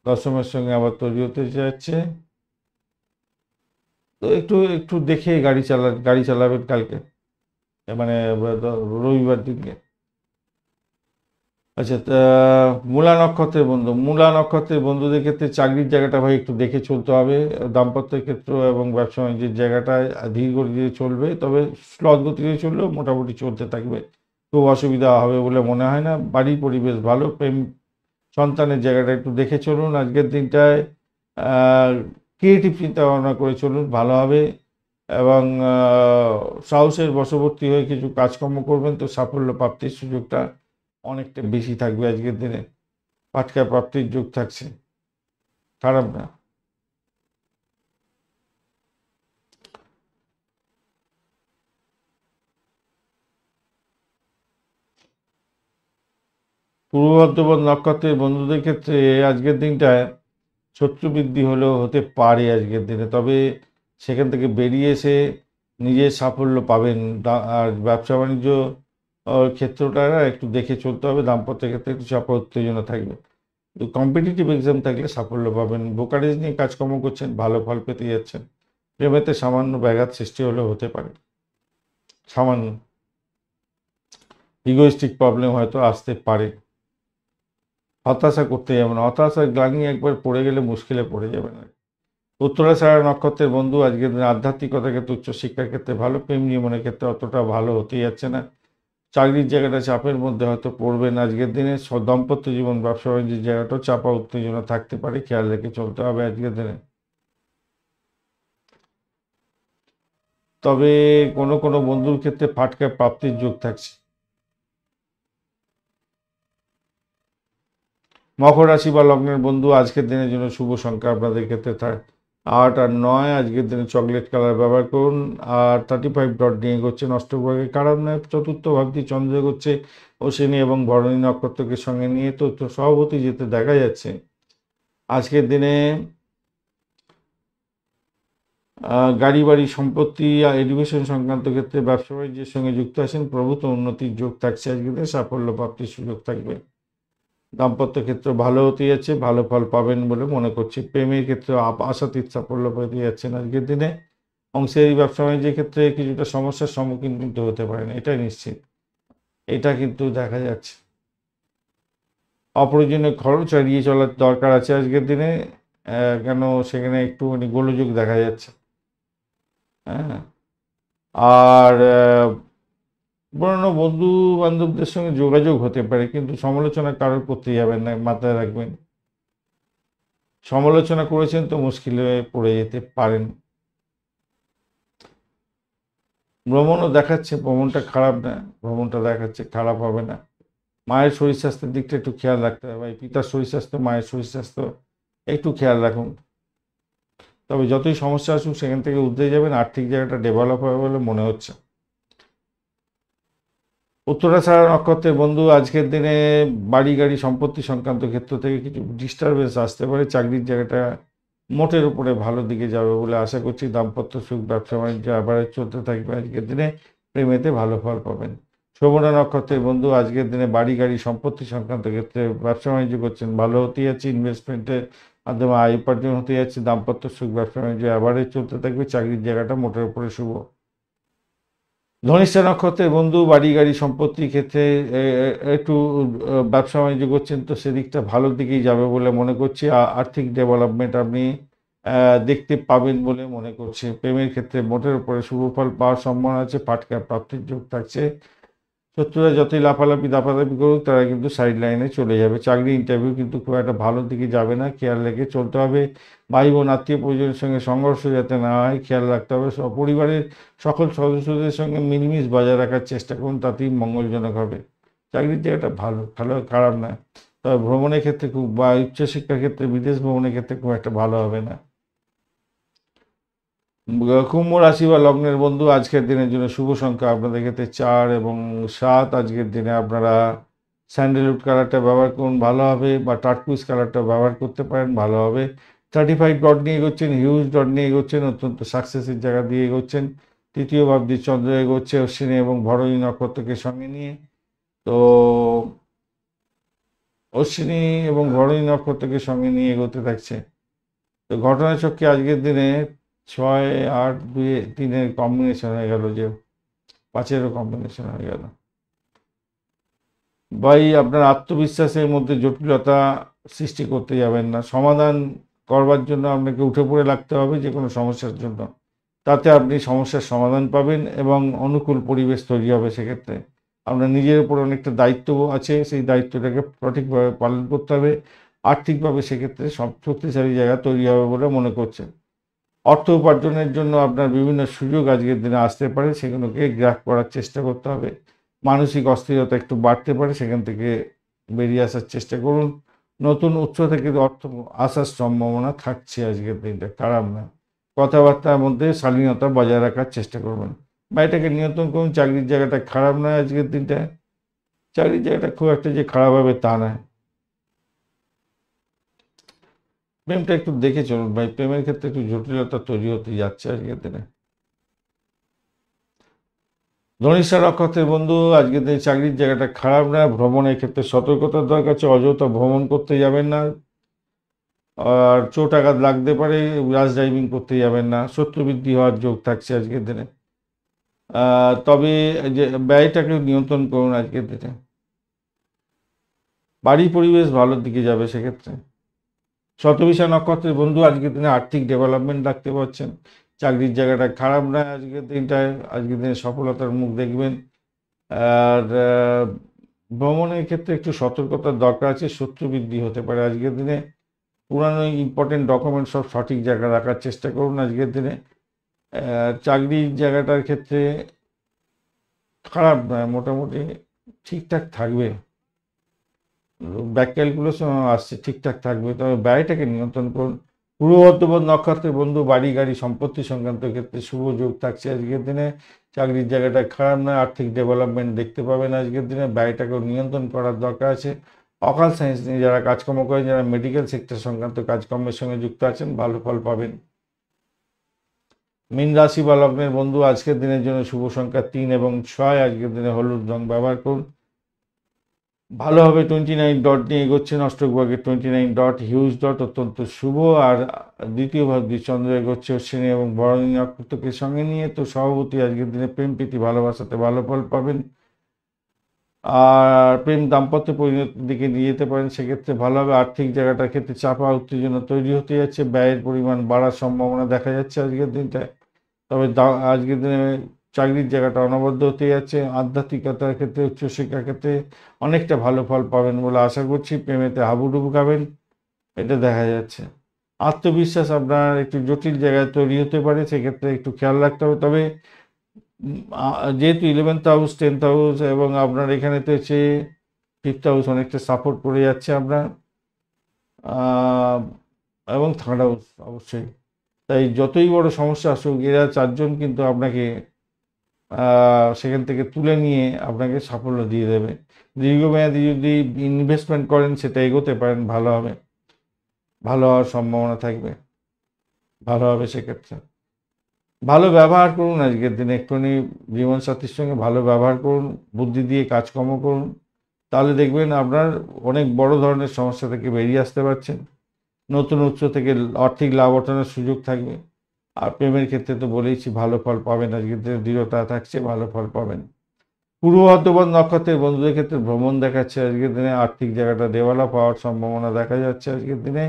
দশমের সঙ্গে আবার তৈরি হতে যাচ্ছে। তো একটু একটু দেখে গাড়ি চালাবেন কালকে, মানে রবিবার দিনকে। আচ্ছা, তা মূলা নক্ষত্রের বন্ধুদের ক্ষেত্রে চাকরির জায়গাটা ভাই একটু দেখে চলতে হবে। দাম্পত্যের ক্ষেত্র এবং ব্যবসা বাণিজ্যের জায়গাটায় ধীর গতিতে চলবে, তবে স্লথ গতিতে চললেও মোটামুটি চলতে থাকবে, খুব অসুবিধা হবে বলে মনে হয় না। বাড়ির পরিবেশ ভালো, প্রেম সন্তানের জায়গাটা একটু দেখে চলুন আজকের দিনটায়। ক্রিয়েটিভ চিন্তা ভাবনা করে চলুন, ভালো হবে। এবং সাহসের বশবর্তী হয়ে কিছু কাজকর্ম করবেন, তো সাফল্য প্রাপ্তির সুযোগটা অনেকটা বেশি থাকবে আজকের দিনে। পাটকা প্রাপ্তির যোগ থাকছে, খারাপ না। পূর্ব বর্ধমান নক্ষত্রের বন্ধুদের ক্ষেত্রে আজকের দিনটায় শত্রু বৃদ্ধি হলেও হতে পারে আজকের দিনে, তবে সেখান থেকে বেরিয়ে এসে নিজের সাফল্য পাবেন। আর ব্যবসা বাণিজ্য ক্ষেত্রটা একটু দেখে চলতে হবে। দাম্পত্যের ক্ষেত্রে একটু চাপ উত্তেজনা থাকবে। কম্পিটিটিভ এক্সাম থাকলে সাফল্য পাবেন। ব্রোকারেজ নিয়ে কাজকর্ম করছেন, ভালো ফল পেতে যাচ্ছেন। প্রেমেতে সামান্য ব্যাঘাত সৃষ্টি হলেও হতে পারে, সামান্য ইগোইস্টিক প্রবলেম হয়তো আসতে পারে। হতাশা করতে যাবেন, হতাশার গ্লানি একবার পড়ে গেলে মুশকিলে পড়ে যাবেন। উত্তরাষাঢ়া নক্ষত্রের বন্ধু আজকের দিনে আধ্যাত্মিকতার ক্ষেত্রে, উচ্চশিক্ষার ক্ষেত্রে ভালো, প্রেম নিয়মনের ক্ষেত্রে অতটা ভালো হতে যাচ্ছে না। চাকরির জায়গাটা চাপের মধ্যে হয়তো পড়বেন আজকের দিনে। দাম্পত্য জীবন, ব্যবসা বাণিজ্যের জায়গাটাও চাপা উত্তেজনা থাকতে পারে, খেয়াল রেখে চলতে হবে আজকের দিনে। তবে কোনো কোনো বন্ধুর ক্ষেত্রে ফাটকা প্রাপ্তির যোগ থাকছে। মকর রাশি বা লগ্নের বন্ধু আজকের দিনের জন্য শুভ সংখ্যা আপনাদের ক্ষেত্রে 8 আর 9। আজকের দিনে চকলেট কালার ব্যবহার করুন। আর 35 ডট নিয়ে এগোচ্ছেন, অষ্টভাগে খারাপ নয়। চতুর্থ ভাবটি চন্দ্র এগোচ্ছে অশ্বিনী এবং ভরণী নক্ষত্রকে সঙ্গে নিয়ে, তো সভাপতি যেতে দেখা যাচ্ছে আজকের দিনে। গাড়ি বাড়ি সম্পত্তি আর এডুকেশন সংক্রান্ত ক্ষেত্রে ব্যবসা বাণিজ্যের সঙ্গে যুক্ত আছেন, প্রভূত উন্নতির যোগ থাকছে আজকের দিনে, সাফল্য প্রাপ্তির সুযোগ থাকবে। দাম্পত্য ক্ষেত্রে ভালো হতে যাচ্ছে, ভালো ফল পাবেন বলে মনে করছি। প্রেমের ক্ষেত্রে আশাতীত সাফল্য পেতে যাচ্ছেন আজকের দিনে। অংশীদারি ব্যবসা বাণিজ্যের ক্ষেত্রে কিছুটা সমস্যার সম্মুখীন কিন্তু হতে পারেন, এটাই নিশ্চিত, এটা কিন্তু দেখা যাচ্ছে। অপ্রয়োজনীয় খরচ এড়িয়ে চলার দরকার আছে আজকের দিনে, কেন সেখানে একটুখানি গোলযোগ দেখা যাচ্ছে। হ্যাঁ, আর পুরনো বন্ধু বান্ধবদের সঙ্গে যোগাযোগ হতে পারে, কিন্তু সমালোচনা কারোর করতে যাবেন না, মাথায় রাখবেন। সমালোচনা করেছেন তো মুশকিলে পড়ে যেতে পারেন। ভ্রমণও দেখাচ্ছে, ভ্রমণটা খারাপ না, ভ্রমণটা দেখাচ্ছে খারাপ হবে না। মায়ের শরীর স্বাস্থ্যের দিকটা একটু খেয়াল রাখতে হবে ভাই, পিতার শরীর স্বাস্থ্য, মায়ের শরীর স্বাস্থ্য একটু খেয়াল রাখুন। তবে যতই সমস্যা আসুক সেখান থেকে উঠতে যাবেন, আর্থিক জায়গাটা ডেভেলপ হবে বলে মনে হচ্ছে। উত্তরাষাঢ়া নক্ষত্রের বন্ধু আজকের দিনে বাড়ি গাড়ি সম্পত্তি সংক্রান্ত ক্ষেত্র থেকে কিছু ডিস্টারবেন্স আসতে পারে। চাকরির জায়গাটা মোটের উপরে ভালো দিকে যাবে বলে আশা করছি। দাম্পত্য সুখ, ব্যবসা বাণিজ্য আবার চলতে থাকবে আজকের দিনে। প্রেমেতে ভালো ফল পাবেন। শ্রবণা নক্ষত্রের বন্ধু আজকের দিনে বাড়ি গাড়ি সম্পত্তি সংক্রান্ত ক্ষেত্রে ব্যবসা বাণিজ্য করছেন, ভালো হতে যাচ্ছে। ইনভেস্টমেন্টের মাধ্যমে আয় উপার্জন হতে যাচ্ছে। দাম্পত্য সুখ, ব্যবসা বাণিজ্য অ্যাভারেজ চলতে থাকবে। চাকরির জায়গাটা মোটের উপরে শুভ। ধনিষ্ঠা নক্ষত্রের বন্ধু বাড়ি গাড়ি সম্পত্তির ক্ষেত্রে একটু ব্যবসা বাণিজ্য করছেন, তো সেদিকটা ভালোর দিকেই যাবে বলে মনে করছি। আর্থিক ডেভেলপমেন্ট আপনি দেখতে পাবেন বলে মনে করছি। প্রেমের ক্ষেত্রে মোটের উপরে শুভ ফল পাওয়ার সম্ভাবনা আছে। পাটকা প্রাপ্তির যোগ থাকছে। শত্রুরা যতই লাফালাফি দাপাদাপি করুক, তারা কিন্তু সাইড লাইনে চলে যাবে। চাকরি ইন্টারভিউ কিন্তু খুব একটা ভালো দিকে যাবে না, খেয়াল রেখে চলতে হবে। ভাই বোন আত্মীয় পরিজনের সঙ্গে সংঘর্ষ যাতে না হয় খেয়াল রাখতে হবে। পরিবারের সকল সদস্যদের সঙ্গে মিলমিশ বজায় রাখার চেষ্টা করুন, তাতেই মঙ্গলজনক হবে। চাকরির জায়গাটা ভালো, ভালো খারাপ না। তবে ভ্রমণের ক্ষেত্রে খুব, বা উচ্চশিক্ষার ক্ষেত্রে বিদেশ ভ্রমণের ক্ষেত্রে খুব একটা ভালো হবে না। কুম্ভ রাশি বা লগ্নের বন্ধু আজকের দিনের জন্য শুভ সংখ্যা আপনাদের ক্ষেত্রে 4 এবং 7। আজকের দিনে আপনারা স্যান্ডেলউড কালারটা ব্যবহার করুন, ভালো হবে। বা টার্কুইজ কালারটা ব্যবহার করতে পারেন, ভালো হবে। 35 ডট নিয়ে এগোচ্ছেন, হিউজ ডট নিয়ে এগোচ্ছেন, অত্যন্ত সাকসেসের জায়গা দিয়ে এগোচ্ছেন। তৃতীয় ভাবটি চন্দ্র এগোচ্ছে অশ্বিনী এবং ভরণী নক্ষত্রকে সঙ্গে নিয়ে। তো অশ্বিনী এবং ভরণী নক্ষত্রকে সঙ্গে নিয়ে এগোতে থাকছে। তো ঘটনাচক্রে আজকের দিনে 6, 8, 2, 3 কম্বিনেশন হয়ে গেল, যে 5-এরও কম্বিনেশন হয়ে গেল। ভাই আপনার আত্মবিশ্বাসের মধ্যে জটিলতা সৃষ্টি করতে যাবেন না। সমাধান করবার জন্য আপনাকে উঠে পড়ে লাগতে হবে যে কোনো সমস্যার জন্য। তাতে আপনি সমস্যার সমাধান পাবেন এবং অনুকূল পরিবেশ তৈরি হবে। সেক্ষেত্রে আপনার নিজের উপর অনেকটা দায়িত্ব আছে, সেই দায়িত্বটাকে সঠিকভাবে পালন করতে হবে। আর্থিকভাবে সেক্ষেত্রে সব শক্তিশালী জায়গা তৈরি হবে বলে মনে করছেন। অর্থ উপার্জনের জন্য আপনার বিভিন্ন সুযোগ আজকের দিনে আসতে পারে, সেগুলোকে গ্রাহ্য করার চেষ্টা করতে হবে। মানসিক অস্থিরতা একটু বাড়তে পারে, সেখান থেকে বেরিয়ে আসার চেষ্টা করুন। নতুন উৎস থেকে অর্থ আসার সম্ভাবনা থাকছে। আজকের দিনটা খারাপ না। কথাবার্তার মধ্যে শালীনতা বজায় রাখার চেষ্টা করবেন বা এটাকে নিয়ন্ত্রণ করুন। চাকরির জায়গাটা খারাপ নয় আজকের দিনটা। চাকরির জায়গাটা খুব একটা যে খারাপ হবে তা নয়। প্রেমটা একটু দেখে চলুন ভাই, প্রেমের ক্ষেত্রে একটু জটিলতা তৈরি হতে যাচ্ছে আজকের দিনে। ধনিষ্ঠা নক্ষত্রের বন্ধু আজকের দিনে চাকরির জায়গাটা খারাপ না। ভ্রমণের ক্ষেত্রে সতর্কতার দরকার আছে, অযথা ভ্রমণ করতে যাবেন না। আর চোট আঘাত লাগতে পারে, রাশ ড্রাইভিং করতে যাবেন না। শত্রু বৃদ্ধি হওয়ার যোগ থাকছে আজকের দিনে। তবে যে ব্যয়টাকে নিয়ন্ত্রণ করুন আজকের দিনে। বাড়ি পরিবেশ ভালোর দিকে যাবে সেক্ষেত্রে। শতবিশা নক্ষত্রের বন্ধু আজকের দিনে আর্থিক ডেভেলপমেন্ট রাখতে পারছেন। চাকরির জায়গাটা খারাপ নয় আজকের দিনটায়। আজকের দিনে সফলতার মুখ দেখবেন। আর ভ্রমণের ক্ষেত্রে একটু সতর্কতার দরকার আছে, শত্রু বৃদ্ধি হতে পারে আজকের দিনে। পুরানো ইম্পর্টেন্ট ডকুমেন্ট সব সঠিক জায়গায় রাখার চেষ্টা করুন আজকের দিনে। চাকরির জায়গাটার ক্ষেত্রে খারাপ নয়, মোটামুটি ঠিকঠাক থাকবে। ব্যাক ক্যালকুলেশন আসছে, ঠিকঠাক থাকবে। তবে ব্যয়টাকে নিয়ন্ত্রণ করুন। পূর্ব বর্ধমান নক্ষত্রের বন্ধু বাড়ি গাড়ি সম্পত্তি সংক্রান্ত ক্ষেত্রে শুভ যোগ থাকছে আজকের দিনে। চাকরির জায়গাটা খারাপ নয়, আর্থিক ডেভেলপমেন্ট দেখতে পাবেন আজকের দিনে। ব্যয়টাকেও নিয়ন্ত্রণ করার দরকার আছে। অকাল সায়েন্স নিয়ে যারা কাজকর্ম করেন, যারা মেডিকেল সেক্টর সংক্রান্ত কাজকর্মের সঙ্গে যুক্ত আছেন, ভালো ফল পাবেন। মীন রাশি বা লগ্নের বন্ধু আজকের দিনের জন্য শুভ সংখ্যা 3 এবং 6। আজকের দিনে হলুদ রং ব্যবহার করুন, ভালো হবে। 29 ডট নিয়ে এগোচ্ছেন। অষ্টক ভাগের 29 ডট, হিউজ ডট, অত্যন্ত শুভ। আর দ্বিতীয় ভাব চন্দ্র এগোচ্ছে অশ্বিনী এবং ভরণী নক্ষত্রকে সঙ্গে নিয়ে। তো সভাপতি আজকের দিনে প্রেম প্রীতি ভালোবাসাতে ভালো ফল পাবেন। আর প্রেম দাম্পত্য পরিণতির দিকে নিয়ে যেতে পারেন, সেক্ষেত্রে ভালো হবে। আর্থিক জায়গাটার ক্ষেত্রে চাপা উত্তেজনা তৈরি হতে যাচ্ছে, ব্যয়ের পরিমাণ বাড়ার সম্ভাবনা দেখা যাচ্ছে আজকের দিনটায়। তবে আজকের দিনে চাকরির জায়গাটা অনবদ্য হতে যাচ্ছে। আধ্যাত্মিকতার ক্ষেত্রে, উচ্চশিক্ষার ক্ষেত্রে অনেকটা ভালো ফল পাবেন বলে আশা করছি। প্রেমেতে হাবুডুবু খাবেন, এটা দেখা যাচ্ছে। আত্মবিশ্বাস আপনার একটু জটিল জায়গায় তৈরি হতে পারে, সেক্ষেত্রে একটু খেয়াল রাখতে হবে। তবে যেহেতু 11th হাউস, 10th হাউস এবং আপনার এখানে তো হচ্ছে 5th হাউস অনেকটা সাপোর্ট করে যাচ্ছে আপনার, এবং 3rd হাউস অবশ্যই। তাই যতই বড় সমস্যা আসুক, এরা 4জন কিন্তু আপনাকে সেখান থেকে তুলে নিয়ে আপনাকে সাফল্য দিয়ে দেবে। দীর্ঘমেয়াদী যদি ইনভেস্টমেন্ট করেন, সেটা এগোতে পারেন, ভালো হবে, ভালো হওয়ার সম্ভাবনা থাকবে, ভালো হবে সেক্ষেত্রে। ভালো ব্যবহার করুন আজকের দিনে, একটুখানি জীবনসাথীর সঙ্গে ভালো ব্যবহার করুন, বুদ্ধি দিয়ে কাজকর্ম করুন, তাহলে দেখবেন আপনার অনেক বড় ধরনের সমস্যা থেকে বেরিয়ে আসতে পারছেন। নতুন উৎস থেকে আর্থিক লাভ অর্জনের সুযোগ থাকবে। আর প্রেমের ক্ষেত্রে তো বলেইছি ভালো ফল পাবেন, আজকের দিনে দৃঢ়তা থাকছে, ভালো ফল পাবেন। পূর্ব বর্ধমান নক্ষত্রের বন্ধুদের ক্ষেত্রে ভ্রমণ দেখাচ্ছে আজকের দিনে, আর্থিক জায়গাটা ডেভেলপ হওয়ার সম্ভাবনা দেখা যাচ্ছে আজকের দিনে।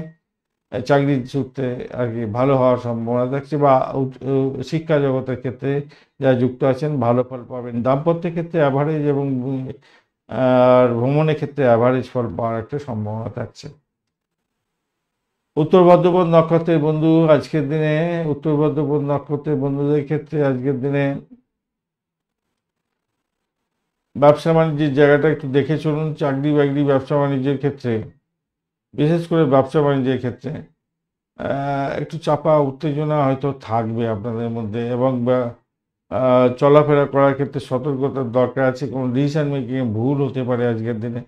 চাকরির সূত্রে আর কি ভালো হওয়ার সম্ভাবনা থাকছে, বা শিক্ষা জগতের ক্ষেত্রে যারা যুক্ত আছেন ভালো ফল পাবেন। দাম্পত্যের ক্ষেত্রে অ্যাভারেজ এবং আর ভ্রমণের ক্ষেত্রে অ্যাভারেজ ফল পাওয়ার একটা সম্ভাবনা থাকছে। উত্তর বর্ধমান নক্ষত্রের বন্ধু আজকের দিনে, উত্তর বর্ধমান নক্ষত্রের বন্ধুদের ক্ষেত্রে আজকের দিনে ব্যবসা বাণিজ্যের জায়গাটা একটু দেখে চলুন। চাকরি বাকরি ব্যবসা বাণিজ্যের ক্ষেত্রে, বিশেষ করে ব্যবসা বাণিজ্যের ক্ষেত্রে একটু চাপা উত্তেজনা হয়তো থাকবে আপনাদের মধ্যে, এবং চলাফেরা করার ক্ষেত্রে সতর্কতার দরকার আছে। কোনো ডিসিশন মেকিংয়ে ভুল হতে পারে আজকের দিনে,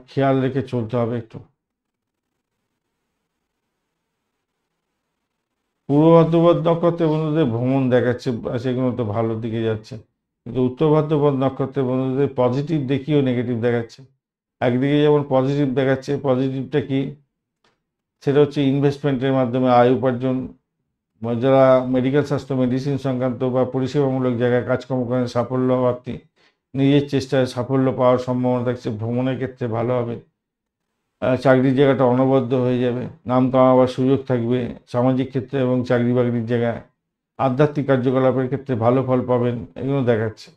খেয়াল রেখে চলতে হবে একটু। পূর্ব বর্ধমান নক্ষত্রের বন্ধুদের ভ্রমণ দেখাচ্ছে, সেগুলো তো ভালোর দিকে যাচ্ছে, কিন্তু উত্তর বর্ধমান নক্ষত্রের বন্ধুদের পজিটিভ দেখিও নেগেটিভ দেখাচ্ছে। একদিকে যেমন পজিটিভ দেখাচ্ছে, পজিটিভটা কি, সেটা হচ্ছে ইনভেস্টমেন্টের মাধ্যমে আয় উপার্জন। যারা মেডিকেল স্বাস্থ্য, মেডিসিন সংক্রান্ত বা পরিষেবামূলক জায়গায় কাজকর্ম করেন, সাফল্য প্রাপ্তি, নিজের চেষ্টায় সাফল্য পাওয়ার সম্ভাবনা থাকছে। ভ্রমণের ক্ষেত্রে ভালো হবে। চাকরির জায়গাটা অনবদ্য হয়ে যাবে, নাম কামাবার সুযোগ থাকবে সামাজিক ক্ষেত্রে এবং চাকরি বাকরির জায়গায়। আধ্যাত্মিক কার্যকলাপের ক্ষেত্রে ভালো ফল পাবেন, এগুলো দেখাচ্ছে।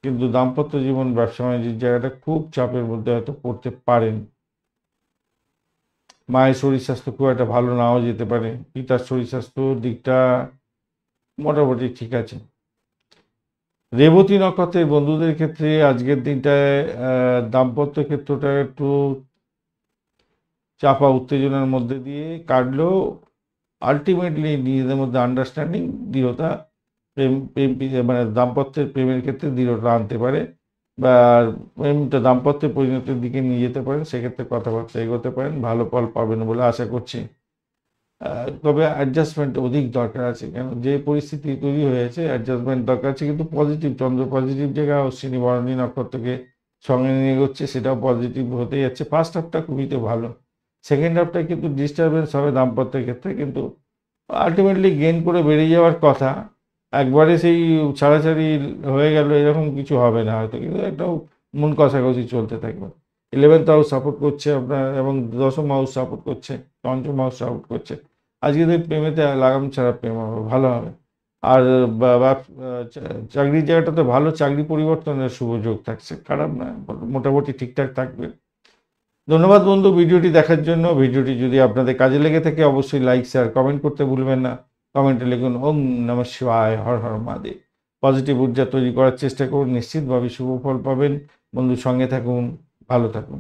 কিন্তু দাম্পত্য জীবন, ব্যবসা বাণিজ্যের জায়গাটা খুব চাপের মধ্যে হয়তো পড়তে পারেন। মায়ের শরীর স্বাস্থ্য খুব একটা ভালো নাও যেতে পারে, পিতার শরীর স্বাস্থ্যর দিকটা মোটামুটি ঠিক আছে। রেবতী নক্ষত্রের বন্ধুদের ক্ষেত্রে আজকের দিনটায় দাম্পত্য ক্ষেত্রটা একটু চাপা উত্তেজনার মধ্যে দিয়ে কাটলেও আলটিমেটলি নিজেদের মধ্যে আন্ডারস্ট্যান্ডিং, দৃঢ়তা, প্রেম প্রেম মানে দাম্পত্যের প্রেমের ক্ষেত্রে দৃঢ়তা আনতে পারে, বা প্রেমটা দাম্পত্যের পরিণতির দিকে নিয়ে যেতে পারেন। সেক্ষেত্রে কথাবার্তা এগোতে পারেন, ভালো ফল পাবেন বলে আশা করছি। তবে অ্যাডজাস্টমেন্ট অধিক দরকার আছে, কেন যে পরিস্থিতি তৈরি হয়েছে অ্যাডজাস্টমেন্ট দরকার আছে। কিন্তু পজিটিভ, চন্দ্র পজিটিভ জায়গা, অশ্বিনী ভরণী নক্ষত্রকে সঙ্গে নিয়ে এগোচ্ছে, সেটাও পজিটিভ হতে যাচ্ছে। ফার্স্ট হাফটা খুবই তো ভালো, সেকেন্ড হাফটা কিন্তু ডিস্টারবেন্স হবে দাম্পত্যের ক্ষেত্রে, কিন্তু আলটিমেটলি গেইন করে বেরিয়ে যাওয়ার কথা। একবারে সেই ছাড়াছাড়ি হয়ে গেল এরকম কিছু হবে না হয়তো, কিন্তু একটাও মন কষাকষি চলতে থাকবে। 11th হাউস সাপোর্ট করছে আপনার, এবং দশম হাউস সাপোর্ট করছে, পঞ্চম হাউস সাপোর্ট করছে। আজকে তো প্রেমেতে লাগাম ছাড়া প্রেম হবে, ভালো হবে। আর চাকরির জায়গাটাতে ভালো, চাকরি পরিবর্তনের শুভ যোগ থাকছে, খারাপ না, মোটামুটি ঠিকঠাক থাকবে। ধন্যবাদ বন্ধু ভিডিওটি দেখার জন্য। ভিডিওটি যদি আপনাদের কাজে লেগে থাকে অবশ্যই লাইক, শেয়ার, কমেন্ট করতে ভুলবেন না। কমেন্টে লিখুন ওম নমঃ শিবায়, হর হর মহাদেব। পজিটিভ ঊর্জা তৈরি করার চেষ্টা করুন, নিশ্চিতভাবে শুভ ফল পাবেন। বন্ধুর সঙ্গে থাকুন, ভালো থাকুন।